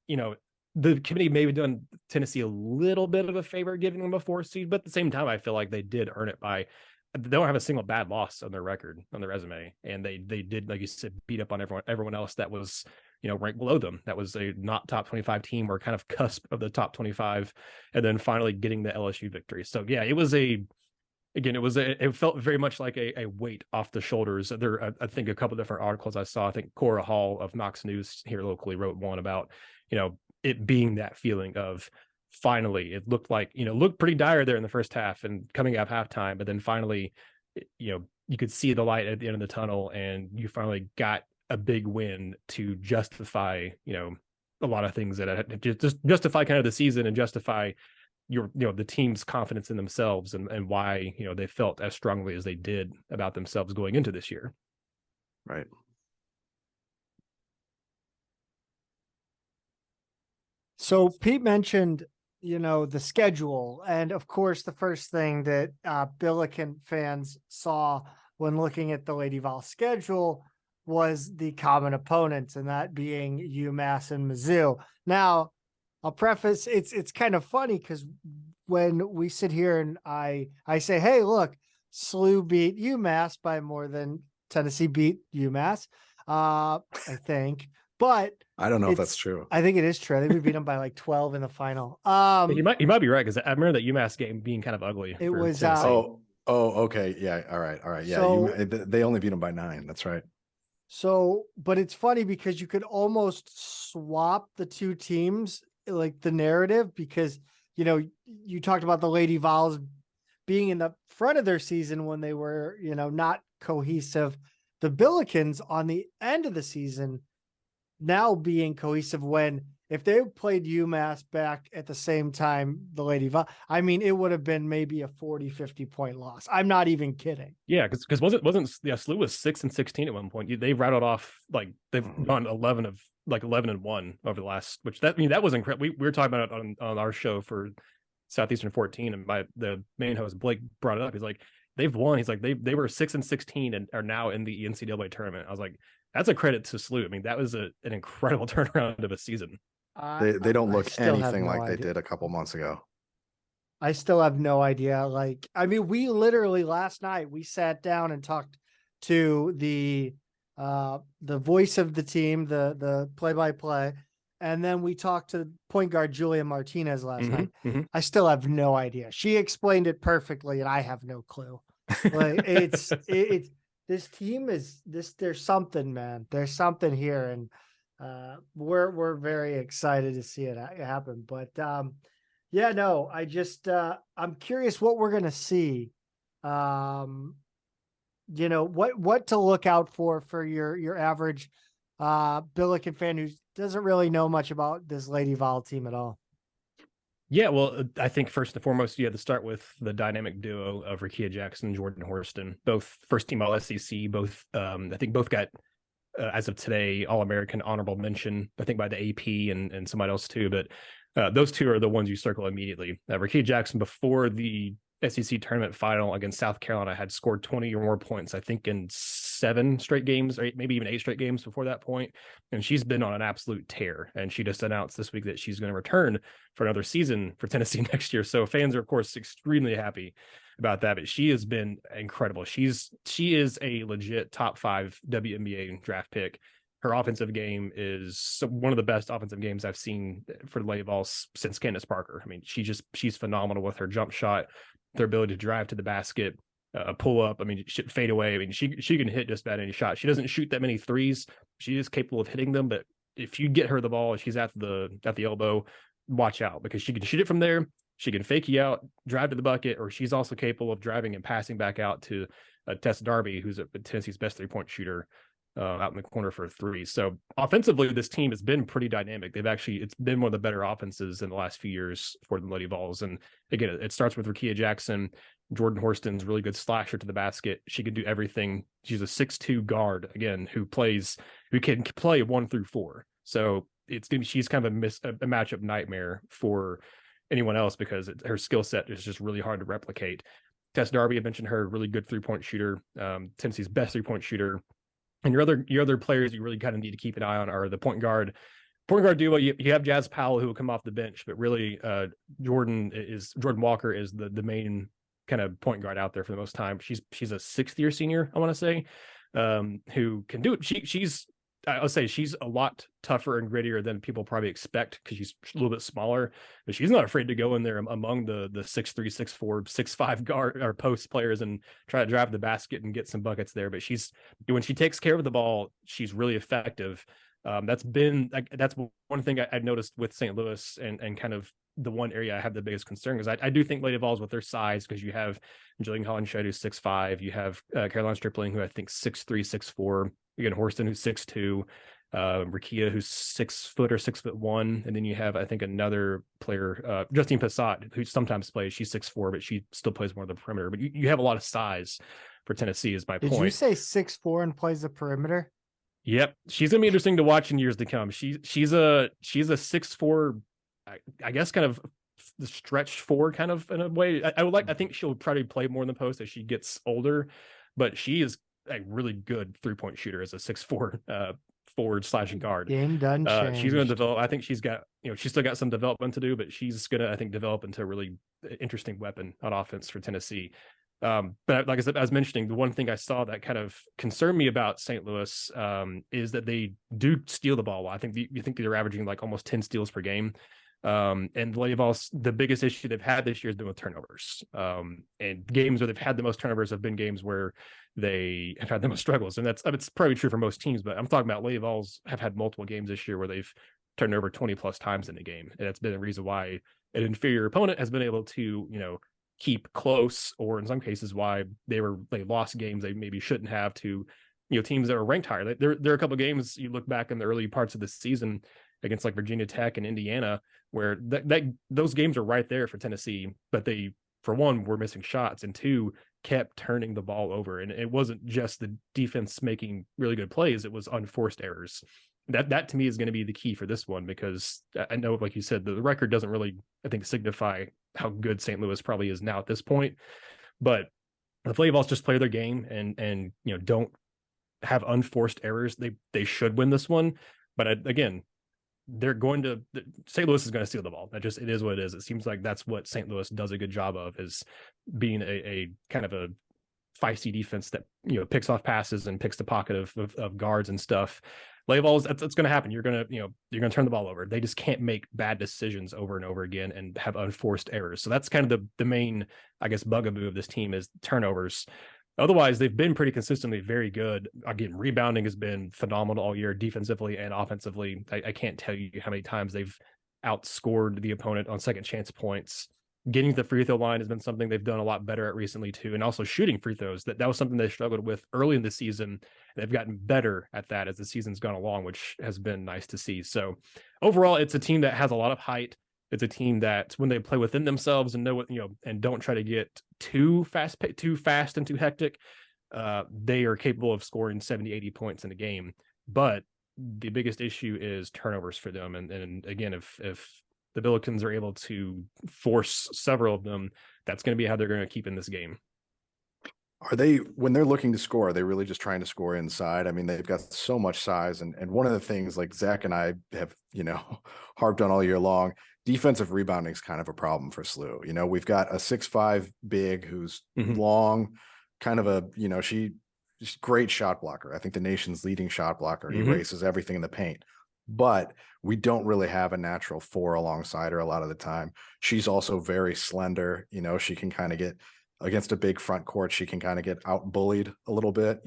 Speaker 5: the committee may have done Tennessee a little bit of a favor giving them a 4 seed, but at the same time, I feel like they did earn it by, they don't have a single bad loss on their record, on their resume. And they did, like you said, beat up on everyone else that was, ranked below them. That was a not top 25 team or kind of cusp of the top 25. And then finally getting the LSU victory. So yeah, it felt very much like a weight off the shoulders. I think a couple different articles I saw, I think Cora Hall of Knox News here locally wrote one about, it being that feeling of finally, it looked like, looked pretty dire there in the first half and coming out halftime, but then finally, you could see the light at the end of the tunnel and you finally got a big win to justify, a lot of things that just justify kind of the season and justify the team's confidence in themselves and why, they felt as strongly as they did about themselves going into this year.
Speaker 2: Right.
Speaker 1: So Pete mentioned, the schedule. And of course, the first thing that Billiken fans saw when looking at the Lady Vol schedule was the common opponents, and that being UMass and Mizzou. Now, I'll preface, it's kind of funny because when we sit here and I say, hey, look, SLU beat UMass by more than Tennessee beat UMass, I think. But
Speaker 2: I don't know if that's true.
Speaker 1: I think it is true. I think we beat them by like 12 in the final.
Speaker 5: You might be right, because I remember that UMass game being kind of ugly.
Speaker 1: It was
Speaker 2: okay. Yeah. All right. Yeah. So, they only beat them by 9. That's right.
Speaker 1: So, but it's funny because you could almost swap the two teams, like the narrative, because, you talked about the Lady Vols being in the front of their season when they were, not cohesive. The Billikens on the end of the season now being cohesive when, if they played UMass back at the same time, the Lady Vol, I mean, it would have been maybe a 40-50 point loss. I'm not even kidding.
Speaker 5: Yeah. Cause wasn't SLU was 6-16 at one point. They rattled off, like they've gone 11-1 over the last, that was incredible. We were talking about it on our show for Southeastern 14, and the main host Blake brought it up. He's like, they've won. He's like, they were 6-16 and are now in the NCAA tournament. I was like, that's a credit to SLU. I mean, that was an incredible turnaround of a season.
Speaker 2: They don't look anything like they did a couple months ago.
Speaker 1: I still have no idea. Like, I mean, we literally last night we sat down and talked to the voice of the team, the play-by-play, and then we talked to point guard Julia Martinez last night. Mm-hmm. I still have no idea. She explained it perfectly, and I have no clue. Like, it's this team is this. There's something, man. There's something here, and we're very excited to see it happen. But yeah, no, I'm curious what we're gonna see. What to look out for your average Billiken fan who doesn't really know much about this Lady Vol team at all.
Speaker 5: Yeah, well, I think first and foremost, you had to start with the dynamic duo of Rakia Jackson and Jordan Horston, both first team All SEC, both I think both got as of today All-American honorable mention, I think by the AP and somebody else too, but those two are the ones you circle immediately. Rakia Jackson, before the SEC tournament final against South Carolina, had scored 20 or more points, I think in 7 straight games, or maybe even 8 straight games before that point. And she's been on an absolute tear. And she just announced this week that she's going to return for another season for Tennessee next year. So fans are, of course, extremely happy about that. But she has been incredible. She is a legit top 5 WNBA draft pick. Her offensive game is one of the best offensive games I've seen for the Lady Vols since Candace Parker. I mean, she's phenomenal with her jump shot, their ability to drive to the basket, pull up. I mean, fade away. I mean, she can hit just about any shot. She doesn't shoot that many threes. She is capable of hitting them, but if you get her the ball, she's at the elbow, watch out, because she can shoot it from there. She can fake you out, drive to the bucket, or she's also capable of driving and passing back out to Tess Darby, who's Tennessee's best 3-point shooter, out in the corner for a 3. So offensively, this team has been pretty dynamic. It's been one of the better offenses in the last few years for the Lady Vols. And again, it starts with Rakia Jackson. Jordan Horston's really good slasher to the basket. She can do everything. She's a 6'2" guard, again, who can play 1 through 4. So she's kind of a matchup nightmare for anyone else because her skill set is just really hard to replicate. Tess Darby, I mentioned her, really good 3-point shooter, Tennessee's best 3-point shooter. And your other players you really kind of need to keep an eye on are the point guard duo. You have Jazz Powell, who will come off the bench, but really Jordan Walker is the main kind of point guard out there for the most time. She's a 6th-year senior, I want to say, who can do it. I'll say she's a lot tougher and grittier than people probably expect because she's a little bit smaller, but she's not afraid to go in there among the 6'3", 6'4", 6'5" guard or post players and try to drive the basket and get some buckets there. But when she takes care of the ball, she's really effective. That's one thing I've noticed with St. Louis and kind of the one area I have the biggest concern because I do think Lady Vols with their size, because you have Jillian Hollinshed, who's 6'5", you have Caroline Stripling, who I think 6'3", 6'4", again Horston, who's 6'2", Rakia, who's 6 foot or 6'1", and then you have I think another player, Justine Passat, who sometimes plays. She's 6'4", but she still plays more of the perimeter. But you have a lot of size for Tennessee, is my point.
Speaker 1: Did you say 6'4" and plays the perimeter?
Speaker 5: Yep, she's gonna be interesting to watch in years to come. She's a 6'4", I guess, kind of the stretched 4 kind of in a way. I think she'll try to play more in the post as she gets older, but she is a really good 3-point shooter as a 6'4" forward / guard.
Speaker 1: Game done.
Speaker 5: She's going to develop. I think she's still got some development to do, but she's going to, I think, develop into a really interesting weapon on offense for Tennessee. But like I said, I was mentioning, the one thing I saw that kind of concerned me about St. Louis is that they do steal the ball. I think you think they're averaging like almost 10 steals per game. And the Lady Vols, the biggest issue they've had this year has been with turnovers. And games where they've had the most turnovers have been games where they have had the most struggles. And it's probably true for most teams, but I'm talking about Lady Vols have had multiple games this year where they've turned over 20 plus times in a game. And that's been a reason why an inferior opponent has been able to, keep close, or in some cases why they lost games they maybe shouldn't have to, teams that were ranked higher. There are a couple of games you look back in the early parts of the season against like Virginia Tech and Indiana, where those games are right there for Tennessee, but they, for one, were missing shots, and 2, kept turning the ball over. And it wasn't just the defense making really good plays, it was unforced errors. That to me is going to be the key for this one, because I know, like you said, the record doesn't really, I think, signify how good St. Louis probably is now at this point. But if Lady Vols just play their game and don't have unforced errors, they should win this one. But again, St. Louis is going to steal the ball. It is what it is. It seems like that's what St. Louis does a good job of, is being a kind of a feisty defense that picks off passes and picks the pocket of guards and stuff. Lady Vols, that's going to happen. You're going to turn the ball over. They just can't make bad decisions over and over again and have unforced errors. So that's kind of the main, I guess, bugaboo of this team is turnovers. Otherwise, they've been pretty consistently very good. Again, rebounding has been phenomenal all year, defensively and offensively. I can't tell you how many times they've outscored the opponent on second chance points. Getting to the free throw line has been something they've done a lot better at recently too, and also shooting free throws. That was something they struggled with early in the season. They've gotten better at that as the season's gone along, which has been nice to see. So overall, it's a team that has a lot of height. It's a team that, when they play within themselves and know what, and don't try to get too fast and too hectic, they are capable of scoring 70, 80 points in a game. But the biggest issue is turnovers for them. And again, if the Billikens are able to force several of them, that's going to be how they're going to keep in this game.
Speaker 2: Are they, when they're looking to score, are they really just trying to score inside? I mean, they've got so much size. And one of the things, like Zach and I have, harped on all year long, defensive rebounding is kind of a problem for SLU. We've got a 6'5" big who's long, kind of a, she's great shot blocker. I think the nation's leading shot blocker. He erases everything in the paint. But we don't really have a natural 4 alongside her a lot of the time. She's also very slender. She can kind of get against a big front court. She can kind of get out bullied a little bit,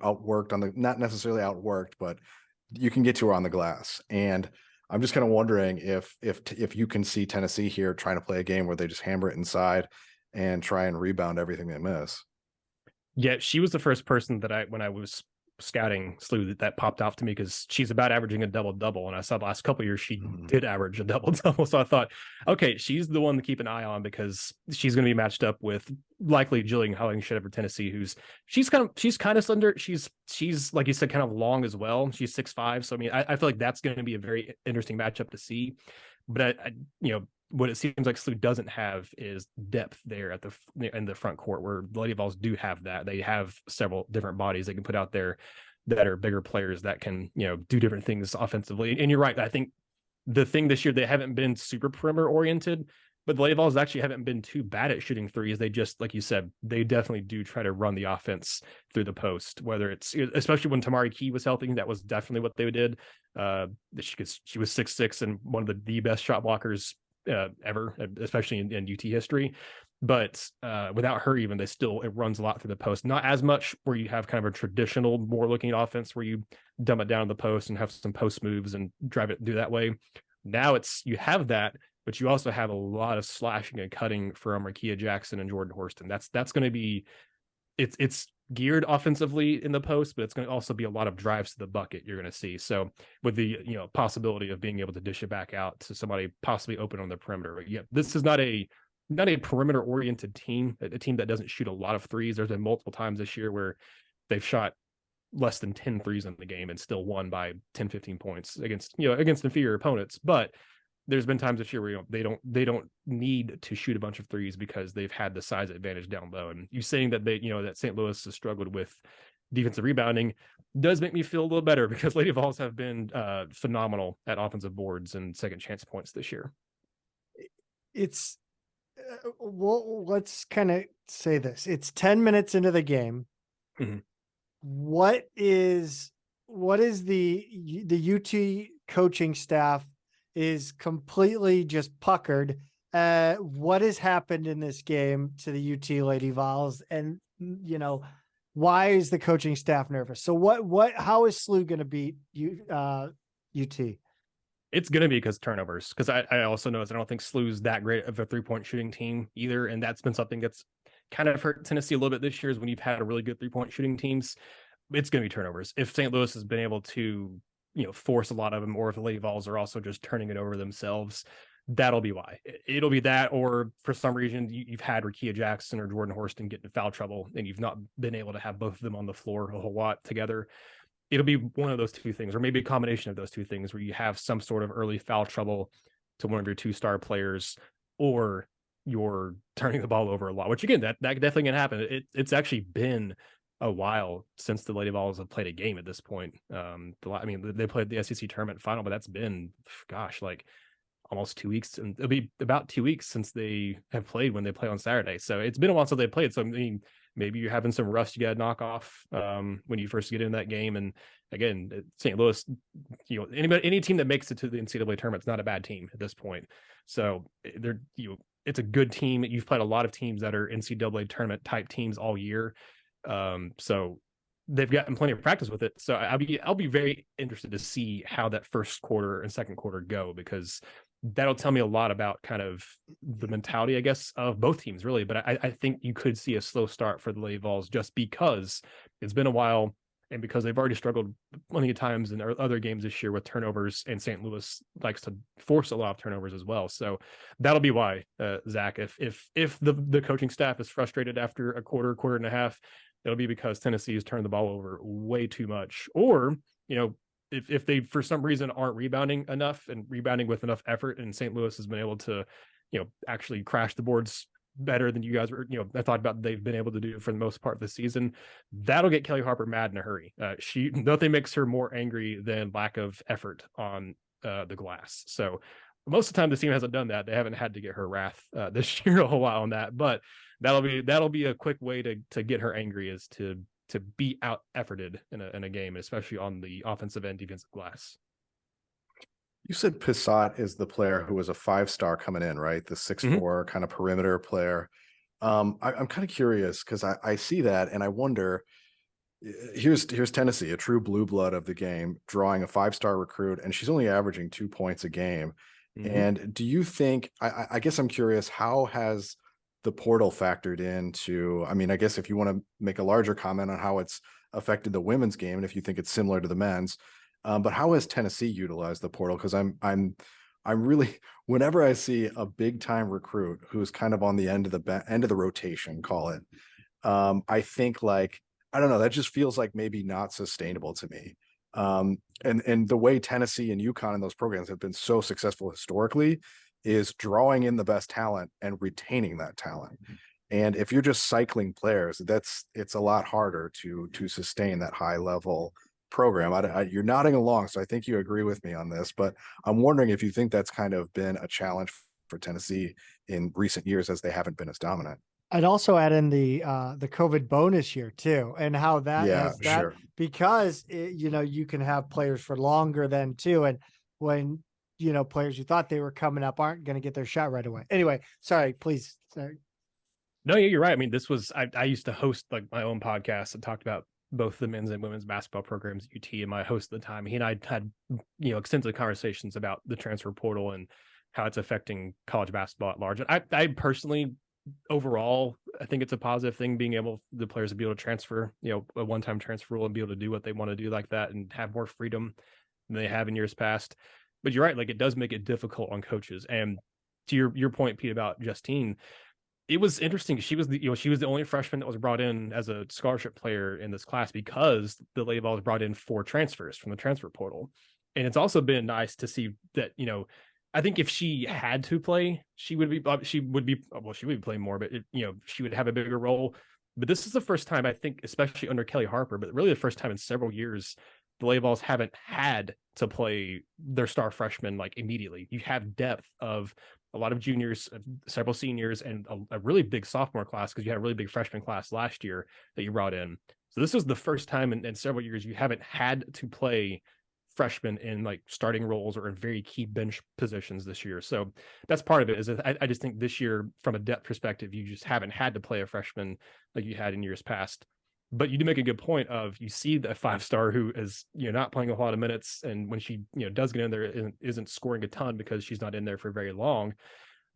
Speaker 2: outworked not necessarily outworked, but you can get to her on the glass. And I'm just kind of wondering if you can see Tennessee here trying to play a game where they just hammer it inside and try and rebound everything they miss.
Speaker 5: Yeah, she was the first person that when I was scouting SLU that popped off to me, because she's about averaging a double-double, and I saw the last couple of years she did average a double-double. So I thought, okay, she's the one to keep an eye on, because she's going to be matched up with likely Jillian Hollingshead for Tennessee, she's kind of slender. She's like you said, kind of long as well. She's 6'5", so I mean, I feel like that's going to be a very interesting matchup to see. But I what it seems like SLU doesn't have is depth there in the front court, where the Lady Vols do have that. They have several different bodies they can put out there that are bigger players that can, do different things offensively. And you're right. I think the thing this year, they haven't been super perimeter oriented, but the Lady Vols actually haven't been too bad at shooting threes. They just, like you said, they definitely do try to run the offense through the post, whether it's, especially when Tamari Key was healthy, that was definitely what they did. She was 6'6" and one of the best shot blockers ever, especially in UT history. But without her, even, it runs a lot through the post. Not as much where you have kind of a traditional, more looking offense where you dumb it down the post and have some post moves and drive it through that way. Now you have that, but you also have a lot of slashing and cutting from Rakia Jackson and Jordan Horston. That's going to be, it's geared offensively in the post, but it's going to also be a lot of drives to the bucket you're going to see. So with the possibility of being able to dish it back out to somebody possibly open on the perimeter. But yeah, this is not a perimeter oriented team, a team that doesn't shoot a lot of threes. There's been multiple times this year where they've shot less than 10 threes in the game and still won by 10-15 points against inferior opponents. But there's been times this year where they don't need to shoot a bunch of threes because they've had the size advantage down low. And you saying that that St. Louis has struggled with defensive rebounding does make me feel a little better, because Lady Vols have been phenomenal at offensive boards and second chance points this year.
Speaker 1: It's well, let's kind of say this. It's 10 minutes into the game.
Speaker 5: Mm-hmm.
Speaker 1: What is the UT coaching staff is completely just puckered. What has happened in this game to the UT Lady Vols? And, why is the coaching staff nervous? So how is SLU going to beat UT?
Speaker 5: It's going to be because turnovers. Because I also noticed I don't think SLU's that great of a 3-point shooting team either. And that's been something that's kind of hurt Tennessee a little bit this year, is when you've had a really good 3-point shooting teams, it's going to be turnovers. If St. Louis has been able to force a lot of them, or if the Lady Vols are also just turning it over themselves, that'll be why. It'll be that, or for some reason you've had Rakia Jackson or Jordan Horston get in foul trouble and you've not been able to have both of them on the floor a whole lot together. It'll be one of those two things, or maybe a combination of those two things, where you have some sort of early foul trouble to one of your 2-star players, or you're turning the ball over a lot, which again, that definitely can happen. It's actually been a while since the Lady Vols have played a game at this point. They played the SEC tournament final, but that's been, like almost 2 weeks, and it'll be about 2 weeks since they have played when they play on Saturday. So it's been a while since they played. So I mean, maybe you're having some rust you got to knock off when you first get in that game. And again, St. Louis, any team that makes it to the NCAA tournament is not a bad team at this point. So it's a good team. You've played a lot of teams that are NCAA tournament type teams all year. So they've gotten plenty of practice with it. So I'll be very interested to see how that first quarter and second quarter go, because that'll tell me a lot about kind of the mentality, I guess, of both teams, really. But I think you could see a slow start for the Lady Vols, just because it's been a while, and because they've already struggled plenty of times in other games this year with turnovers, and St. Louis likes to force a lot of turnovers as well. So that'll be why, Zach, if the coaching staff is frustrated after a quarter and a half, it'll be because Tennessee has turned the ball over way too much. Or, if they, for some reason, aren't rebounding enough and rebounding with enough effort, and St. Louis has been able to, actually crash the boards better than you guys were, I thought about they've been able to do for the most part of the season, that'll get Kelly Harper mad in a hurry. Nothing makes her more angry than lack of effort on the glass. So most of the time the team hasn't done that. They haven't had to get her wrath this year a whole lot on that, but that'll be a quick way to get her angry, is to be out efforted in a game, especially on the offensive and defensive glass.
Speaker 2: You said Pissot is the player who was a 5-star coming in, right? The 6'4" kind of perimeter player. I'm kind of curious, because I see that and I wonder, Here's Tennessee, a true blue blood of the game, drawing a 5-star recruit, and she's only averaging 2 points a game.
Speaker 5: Mhm.
Speaker 2: And do you think, I guess I'm curious, how has the portal factored into, I mean, I guess if you want to make a larger comment on how it's affected the women's game, and if you think it's similar to the men's, but how has Tennessee utilized the portal? Because I'm really, whenever I see a big time recruit who's kind of on the end of the rotation, call it, I think like, I don't know, that just feels like maybe not sustainable to me. And the way Tennessee and UConn and those programs have been so successful historically is drawing in the best talent and retaining that talent. And if you're just cycling players, it's a lot harder to sustain that high level program. You're nodding along, so I think you agree with me on this, but I'm wondering if you think that's kind of been a challenge for Tennessee in recent years, as they haven't been as dominant.
Speaker 1: I'd also add in the COVID bonus year too, and how that
Speaker 2: Yeah,
Speaker 1: has
Speaker 2: sure.
Speaker 1: because you can have players for longer than too, and when players you thought they were coming up aren't going to get their shot right away. Anyway, sorry, please. Sorry.
Speaker 5: No, yeah, you're right. I mean, this was I used to host like my own podcast and talked about both the men's and women's basketball programs at UT, and my host at the time, he and I had extensive conversations about the transfer portal and how it's affecting college basketball at large. And I personally, overall, I think it's a positive thing being able the players to be able to transfer, a one-time transfer rule and be able to do what they want to do like that and have more freedom than they have in years past. But you're right, like it does make it difficult on coaches. And to your point, Pete, about Justine, it was interesting. She was the only freshman that was brought in as a scholarship player in this class because the Lady Vols brought in 4 transfers from the transfer portal. And it's also been nice to see that, I think if she had to play, she would be playing more, but she would have a bigger role. But this is the first time, I think, especially under Kelly Harper, but really the first time in several years, the Lady Vols haven't had to play their star freshmen like immediately. You have depth of a lot of juniors, several seniors, and a really big sophomore class because you had a really big freshman class last year that you brought in. So this was the first time in several years you haven't had to play freshmen in like starting roles or in very key bench positions this year. So that's part of it. Is I just think this year, from a depth perspective, you just haven't had to play a freshman like you had in years past. But you do make a good point of you see the 5-star who is not playing a lot of minutes, and when she does get in there, isn't scoring a ton because she's not in there for very long.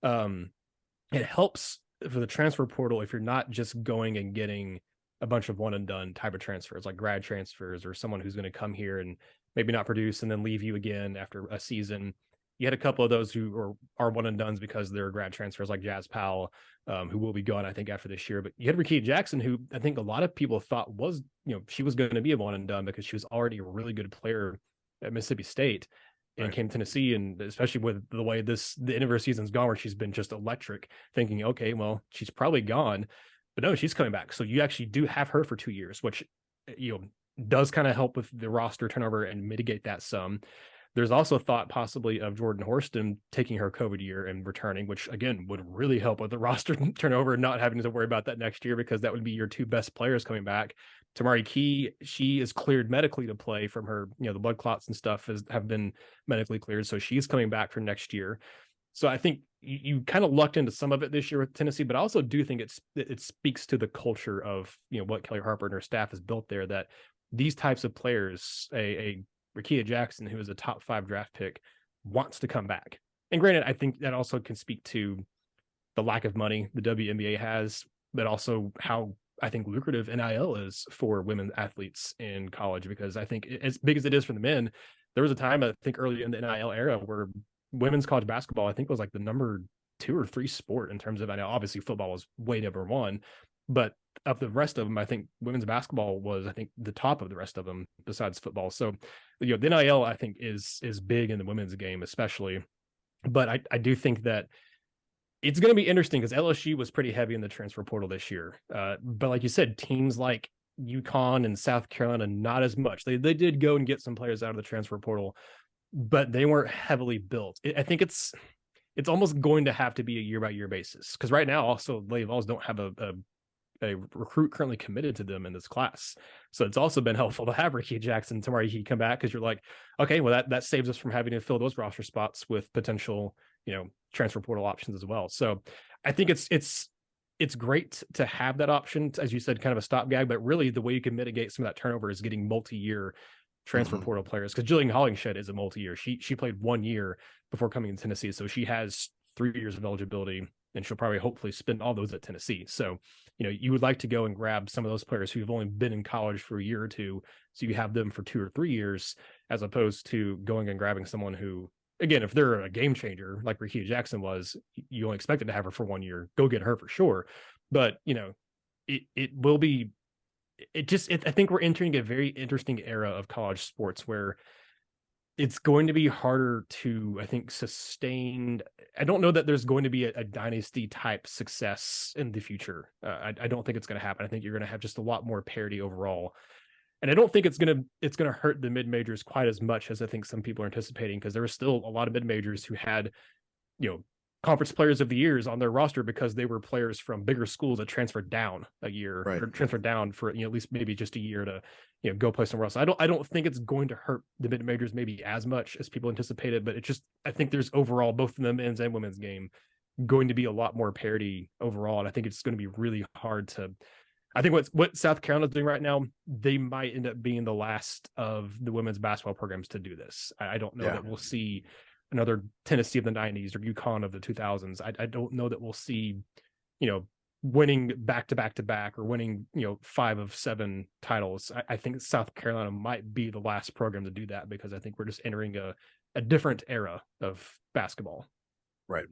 Speaker 5: It helps for the transfer portal if you're not just going and getting a bunch of one and done type of transfers, like grad transfers or someone who's going to come here and maybe not produce and then leave you again after a season. You had a couple of those who are one and dones because they're grad transfers, like Jazz Powell, who will be gone, I think, after this year. But you had Rakia Jackson, who I think a lot of people thought was, she was going to be a one and done because she was already a really good player at Mississippi State and came to Tennessee. And especially with the way the end of her season's gone, where she's been just electric, thinking, okay, well, she's probably gone. But no, she's coming back. So you actually do have her for 2 years, which, does kind of help with the roster turnover and mitigate that some. There's also thought possibly of Jordan Horston taking her COVID year and returning, which again would really help with the roster turnover and not having to worry about that next year, because that would be your 2 best players coming back. Tamari Key, she is cleared medically to play from her, the blood clots and stuff have been medically cleared. So she's coming back for next year. So I think you kind of lucked into some of it this year with Tennessee, but I also do think it speaks to the culture of, what Kelly Harper and her staff has built there, that these types of players, a Rakia Jackson, who is a top 5 draft pick, wants to come back. And granted, I think that also can speak to the lack of money the WNBA has, but also how I think lucrative NIL is for women athletes in college, because I think as big as it is for the men, there was a time, I think early in the NIL era, where women's college basketball, I think, was like the number 2 or 3 sport in terms of NIL. Obviously football was way number 1, but of the rest of them, I think women's basketball was, I think, the top of the rest of them besides football. So, the NIL, I think, is big in the women's game, especially. But I do think that it's going to be interesting because LSU was pretty heavy in the transfer portal this year. But like you said, teams like UConn and South Carolina, not as much. They did go and get some players out of the transfer portal, but they weren't heavily built. I think it's almost going to have to be a year-by-year basis, because right now also Lady Vols don't have a recruit currently committed to them in this class. So it's also been helpful to have Rakia Jackson tomorrow he come back, because you're like, okay, well that saves us from having to fill those roster spots with potential, transfer portal options as well. So I think it's it's great to have that option, as you said, kind of a stopgap, but really the way you can mitigate some of that turnover is getting multi-year transfer portal players, because Jillian Hollingshed is a multi-year. She played 1 year before coming to Tennessee, so she has 3 years of eligibility, and she'll probably hopefully spend all those at Tennessee. So, you would like to go and grab some of those players who have only been in college for a year or two, so you have them for 2 or 3 years, as opposed to going and grabbing someone who, again, if they're a game changer like Rakia Jackson was, you only expected to have her for 1 year. Go get her for sure. But it will be. I think we're entering a very interesting era of college sports where it's going to be harder to, I think, sustain. I don't know that there's going to be a dynasty type success in the future. I don't think it's going to happen. I think you're going to have just a lot more parity overall. And I don't think it's going to hurt the mid majors quite as much as I think some people are anticipating, because there are still a lot of mid majors who had, conference players of the years on their roster because they were players from bigger schools that transferred down a year,
Speaker 2: right,
Speaker 5: or transferred down for at least maybe just a year to go play somewhere else. I don't think it's going to hurt the mid majors maybe as much as people anticipated, but I think there's overall, both in the men's and women's game, going to be a lot more parity overall, and I think it's going to be really hard to. I think what South Carolina's doing right now, they might end up being the last of the women's basketball programs to do this. I don't know that we'll see another Tennessee of the 90s or UConn of the 2000s. I don't know that we'll see, winning back to back or winning, 5 of 7 titles. I think South Carolina might be the last program to do that, because I think we're just entering a different era of basketball.
Speaker 2: Right.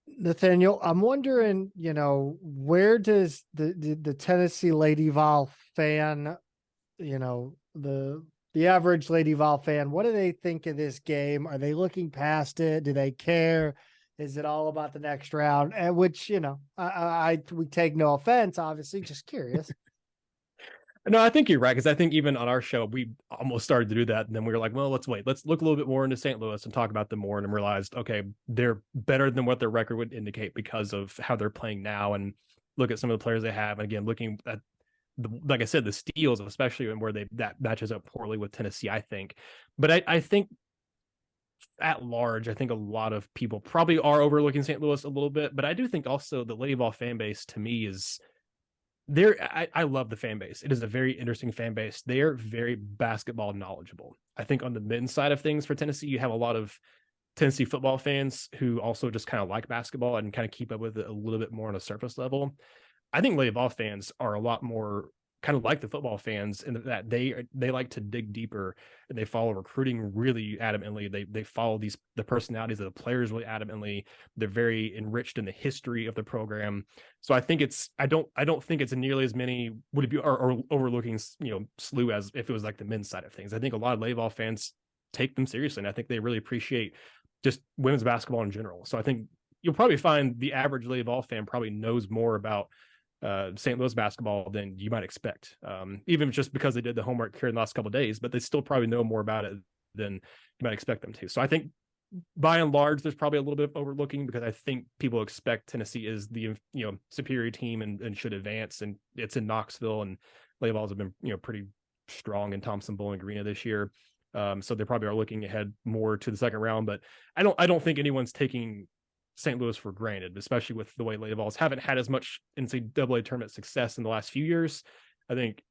Speaker 1: Nathaniel, I'm wondering, where does the Tennessee Lady Vol fan, the average Lady Vol fan, what do they think of this game? Are they looking past it? Do they care? Is it all about the next round? And which, we take no offense, obviously, just curious.
Speaker 5: No, I think you're right, because I think even on our show, we almost started to do that. And then we were like, well, let's wait. Let's look a little bit more into St. Louis and talk about them more, and realized, okay, they're better than what their record would indicate because of how they're playing now, and look at some of the players they have. And again, looking at, like I said, the steals, especially where that matches up poorly with Tennessee, I think. But I think at large, I think a lot of people probably are overlooking St. Louis a little bit. But I do think also the Lady Vol fan base, to me, is I love the fan base. It is a very interesting fan base. They are very basketball knowledgeable. I think on the men's side of things for Tennessee, you have a lot of Tennessee football fans who also just kind of like basketball and kind of keep up with it a little bit more on a surface level. I think Lady Vol fans are a lot more kind of like the football fans, in that they like to dig deeper, and they follow recruiting really adamantly. They follow the personalities of the players really adamantly. They're very enriched in the history of the program. So I think I don't think it's nearly as many would it be or overlooking SLU as if it was like the men's side of things. I think a lot of Lady Vol fans take them seriously, and I think they really appreciate just women's basketball in general. So I think you'll probably find the average Lady Vol fan probably knows more about St. Louis basketball than you might expect, even just because they did the homework here in the last couple of days, but they still probably know more about it than you might expect them to. So I think by and large, there's probably a little bit of overlooking, because I think people expect Tennessee is the superior team and should advance, and it's in Knoxville, and Lady Vols have been pretty strong in Thompson Bowling Arena this year. So they probably are looking ahead more to the second round, but I don't think anyone's taking St. Louis for granted, especially with the way Lady Vols haven't had as much NCAA tournament success in the last few years. I think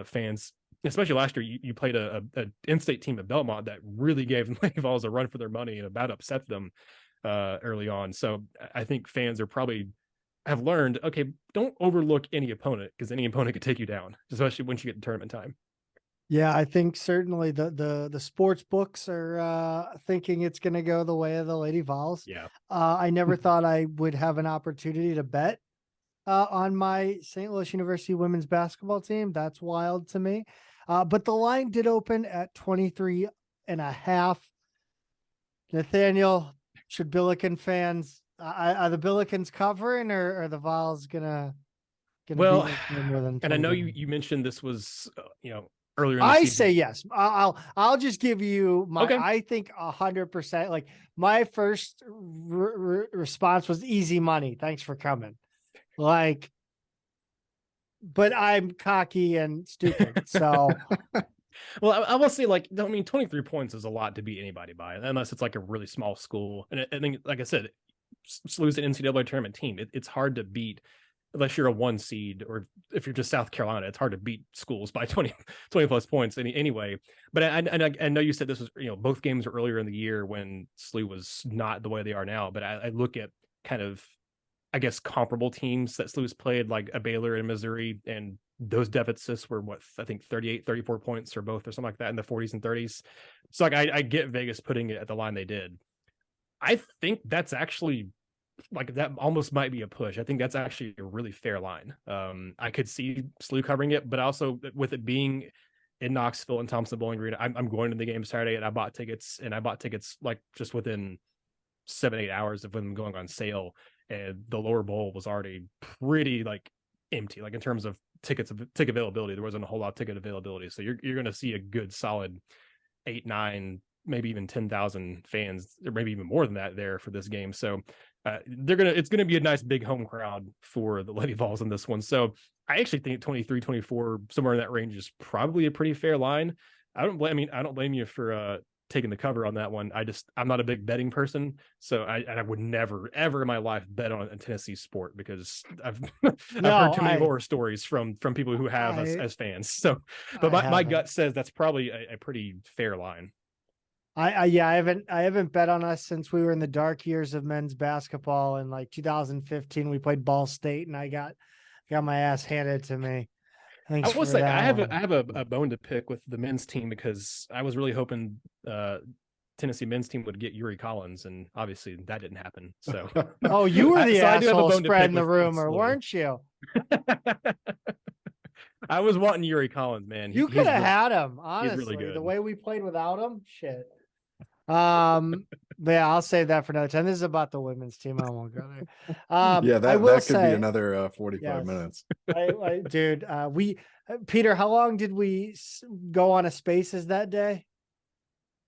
Speaker 5: fans, especially last year, you played a in-state team at Belmont that really gave Lady Vols a run for their money and about upset them early on. So I think fans have learned, okay, don't overlook any opponent, because any opponent could take you down, especially once you get to tournament time.
Speaker 1: Yeah, I think certainly the sports books are thinking it's going to go the way of the Lady Vols.
Speaker 5: Yeah.
Speaker 1: I never thought I would have an opportunity to bet on my St. Louis University women's basketball team. That's wild to me. But the line did open at 23.5. Nathaniel, should Billiken fans, are the Billikens covering, or are the Vols gonna
Speaker 5: well,
Speaker 1: be more than 20?
Speaker 5: And I know you mentioned this was earlier in the
Speaker 1: I
Speaker 5: season.
Speaker 1: say yes. I'll just give you my.
Speaker 5: Okay.
Speaker 1: I think 100%. Like, my first response was easy money. Thanks for coming. Like, but I'm cocky and stupid. So,
Speaker 5: well, I will say, 23 points is a lot to beat anybody by, unless it's like a really small school. And I think, like I said, SLU's an NCAA tournament team. It's hard to beat unless you're a 1 seed, or if you're just South Carolina, it's hard to beat schools by 20 plus points anyway. But I know you said this was, both games were earlier in the year when SLU was not the way they are now. But I look at kind of, I guess, comparable teams that SLU's played, like a Baylor and Missouri, and those deficits were I think 38, 34 points or both, or something like that, in the 40s and 30s. So like I get Vegas putting it at the line they did. I think that's actually, like, that almost might be a push. I think that's actually a really fair line. I could see SLU covering it, but also with it being in Knoxville and Thompson Bowling Green, I'm going to the game Saturday, and I bought tickets like just within 7-8 hours of them going on sale, and the lower bowl was already pretty like empty, like in terms of ticket availability. There wasn't a whole lot of ticket availability, so you're going to see a good solid 8, 9, maybe even 10,000 fans, or maybe even more than that there for this game. So it's going to be a nice big home crowd for the Lady Vols in this one. So I actually think 23, 24, somewhere in that range is probably a pretty fair line. I don't blame you for taking the cover on that one. I'm not a big betting person, so I would never ever in my life bet on a Tennessee sport, because I've heard too many horror stories from people who have as fans. So, but my gut says that's probably a pretty fair line.
Speaker 1: I haven't bet on us since we were in the dark years of men's basketball in like 2015. We played Ball State, and I got my ass handed to me. Thanks. I will say
Speaker 5: I have a bone to pick with the men's team, because I was really hoping Tennessee men's team would get Yuri Collins, and obviously that didn't happen. So
Speaker 1: oh, you were the asshole spreading the rumor, weren't you?
Speaker 5: I was wanting Yuri Collins, man.
Speaker 1: You could have had him, honestly.
Speaker 5: He's really good.
Speaker 1: The way we played without him, shit. But yeah, I'll save that for another time. This is about the women's team. I won't go there.
Speaker 2: That could be another 45 minutes.
Speaker 1: Dude, Peter, how long did we go on a Spaces that day?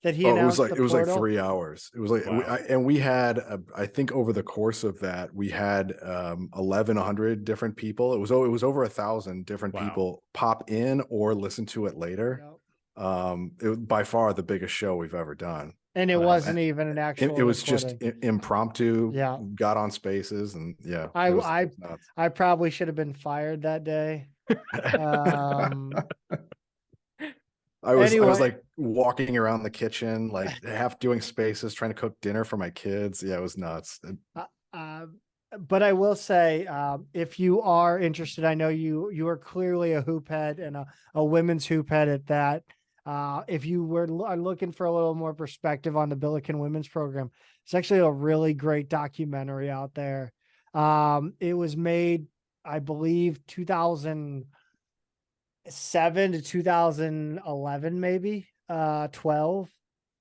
Speaker 1: That he announced
Speaker 2: it was like 3 hours. It was like, wow. We had, I think over the course of that, we had 1,100 different people. It was over 1,000 different people pop in or listen to it later. Yep. It was by far the biggest show we've ever done.
Speaker 1: And it wasn't even an actual.
Speaker 2: It was just impromptu.
Speaker 1: Yeah.
Speaker 2: Got on Spaces, and yeah.
Speaker 1: I probably should have been fired that day.
Speaker 2: I was like walking around the kitchen, like half doing Spaces, trying to cook dinner for my kids. Yeah, it was nuts.
Speaker 1: But I will say, if you are interested, I know you are clearly a hoop head, and a women's hoop head at that. If you are looking for a little more perspective on the Billiken women's program, it's actually a really great documentary out there. It was made, I believe, 2007 to 2011, maybe 12.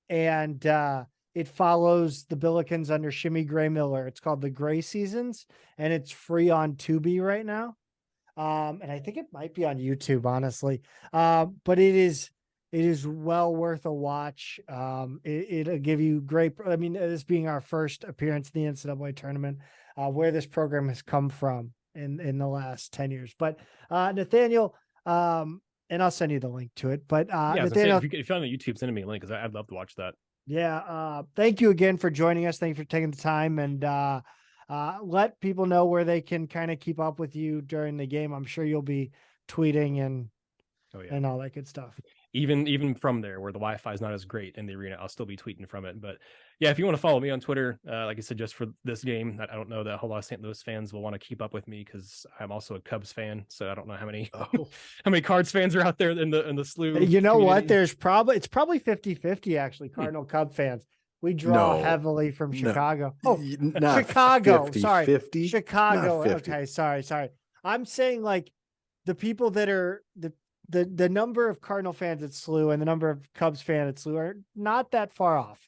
Speaker 1: And it follows the Billikens under Shimmy Gray Miller. It's called The Gray Seasons, and it's free on Tubi right now. And I think it might be on YouTube, honestly. But it is well worth a watch. It'll give you great, this being our first appearance in the NCAA tournament, where this program has come from in the last 10 years. But Nathaniel, and I'll send you the link to it. But Nathaniel,
Speaker 5: if you're on the YouTube, send me a link, because I'd love to watch that.
Speaker 1: Yeah. Thank you again for joining us. Thank you for taking the time, and let people know where they can kind of keep up with you during the game. I'm sure you'll be tweeting and all that good stuff.
Speaker 5: Even from there, where the Wi-Fi is not as great in the arena, I'll still be tweeting from it. But yeah, if you want to follow me on Twitter, like I said, just for this game, I don't know that a whole lot of St. Louis fans will want to keep up with me, because I'm also a Cubs fan. So I don't know how many Cards fans are out there in the SLU.
Speaker 1: You know community. What? It's probably 50-50 actually. Cardinal Cub fans. We draw heavily from Chicago. Chicago.
Speaker 2: 50,
Speaker 1: sorry,
Speaker 2: 50,
Speaker 1: Chicago. Okay, sorry. I'm saying, like, the people that are the number of Cardinal fans at SLU and the number of Cubs fans at SLU are not that far off.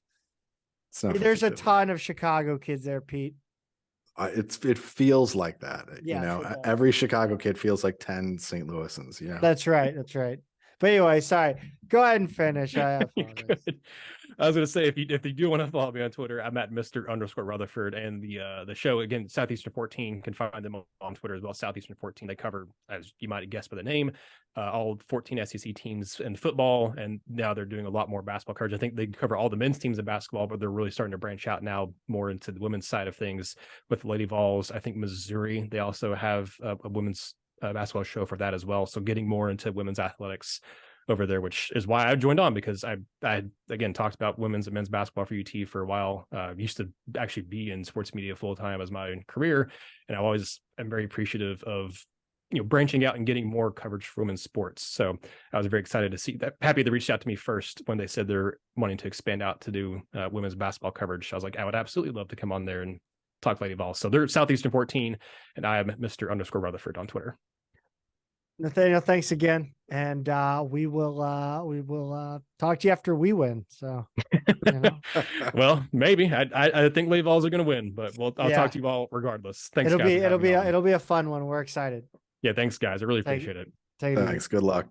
Speaker 1: There's a ton of Chicago kids there, Pete.
Speaker 2: It feels like that.
Speaker 1: Yeah,
Speaker 2: every Chicago kid feels like 10 St. Louisans. Yeah,
Speaker 1: that's right. But anyway, sorry. Go ahead and finish. I apologize.
Speaker 5: I was going to say, if you do want to follow me on Twitter, I'm at Mr._Rutherford, and the show again, Southeastern 14, can find them on Twitter as well. Southeastern 14, they cover, as you might guess by the name, all 14 SEC teams in football, and now they're doing a lot more basketball coverage. I think they cover all the men's teams in basketball, but they're really starting to branch out now more into the women's side of things with the Lady Vols. I think Missouri, they also have a women's basketball show for that as well. So getting more into women's athletics over there, which is why I joined on, because I again talked about women's and men's basketball for UT for a while. Used to actually be in sports media full time as my career, and I always am very appreciative of branching out and getting more coverage for women's sports. So I was very excited to see that. Happy they reached out to me first when they said they're wanting to expand out to do women's basketball coverage. I was like, I would absolutely love to come on there and talk Lady Vols. So they're Southeastern 14, and I am Mr._Rutherford on Twitter.
Speaker 1: Nathanael, thanks again, and we will talk to you after we win. So,
Speaker 5: well, maybe I think Lady Vols are going to win, but I'll talk to you all regardless. Thanks.
Speaker 1: It'll be a fun one. We're excited.
Speaker 5: Yeah, thanks, guys. I really appreciate it.
Speaker 1: Thanks.
Speaker 2: Good luck.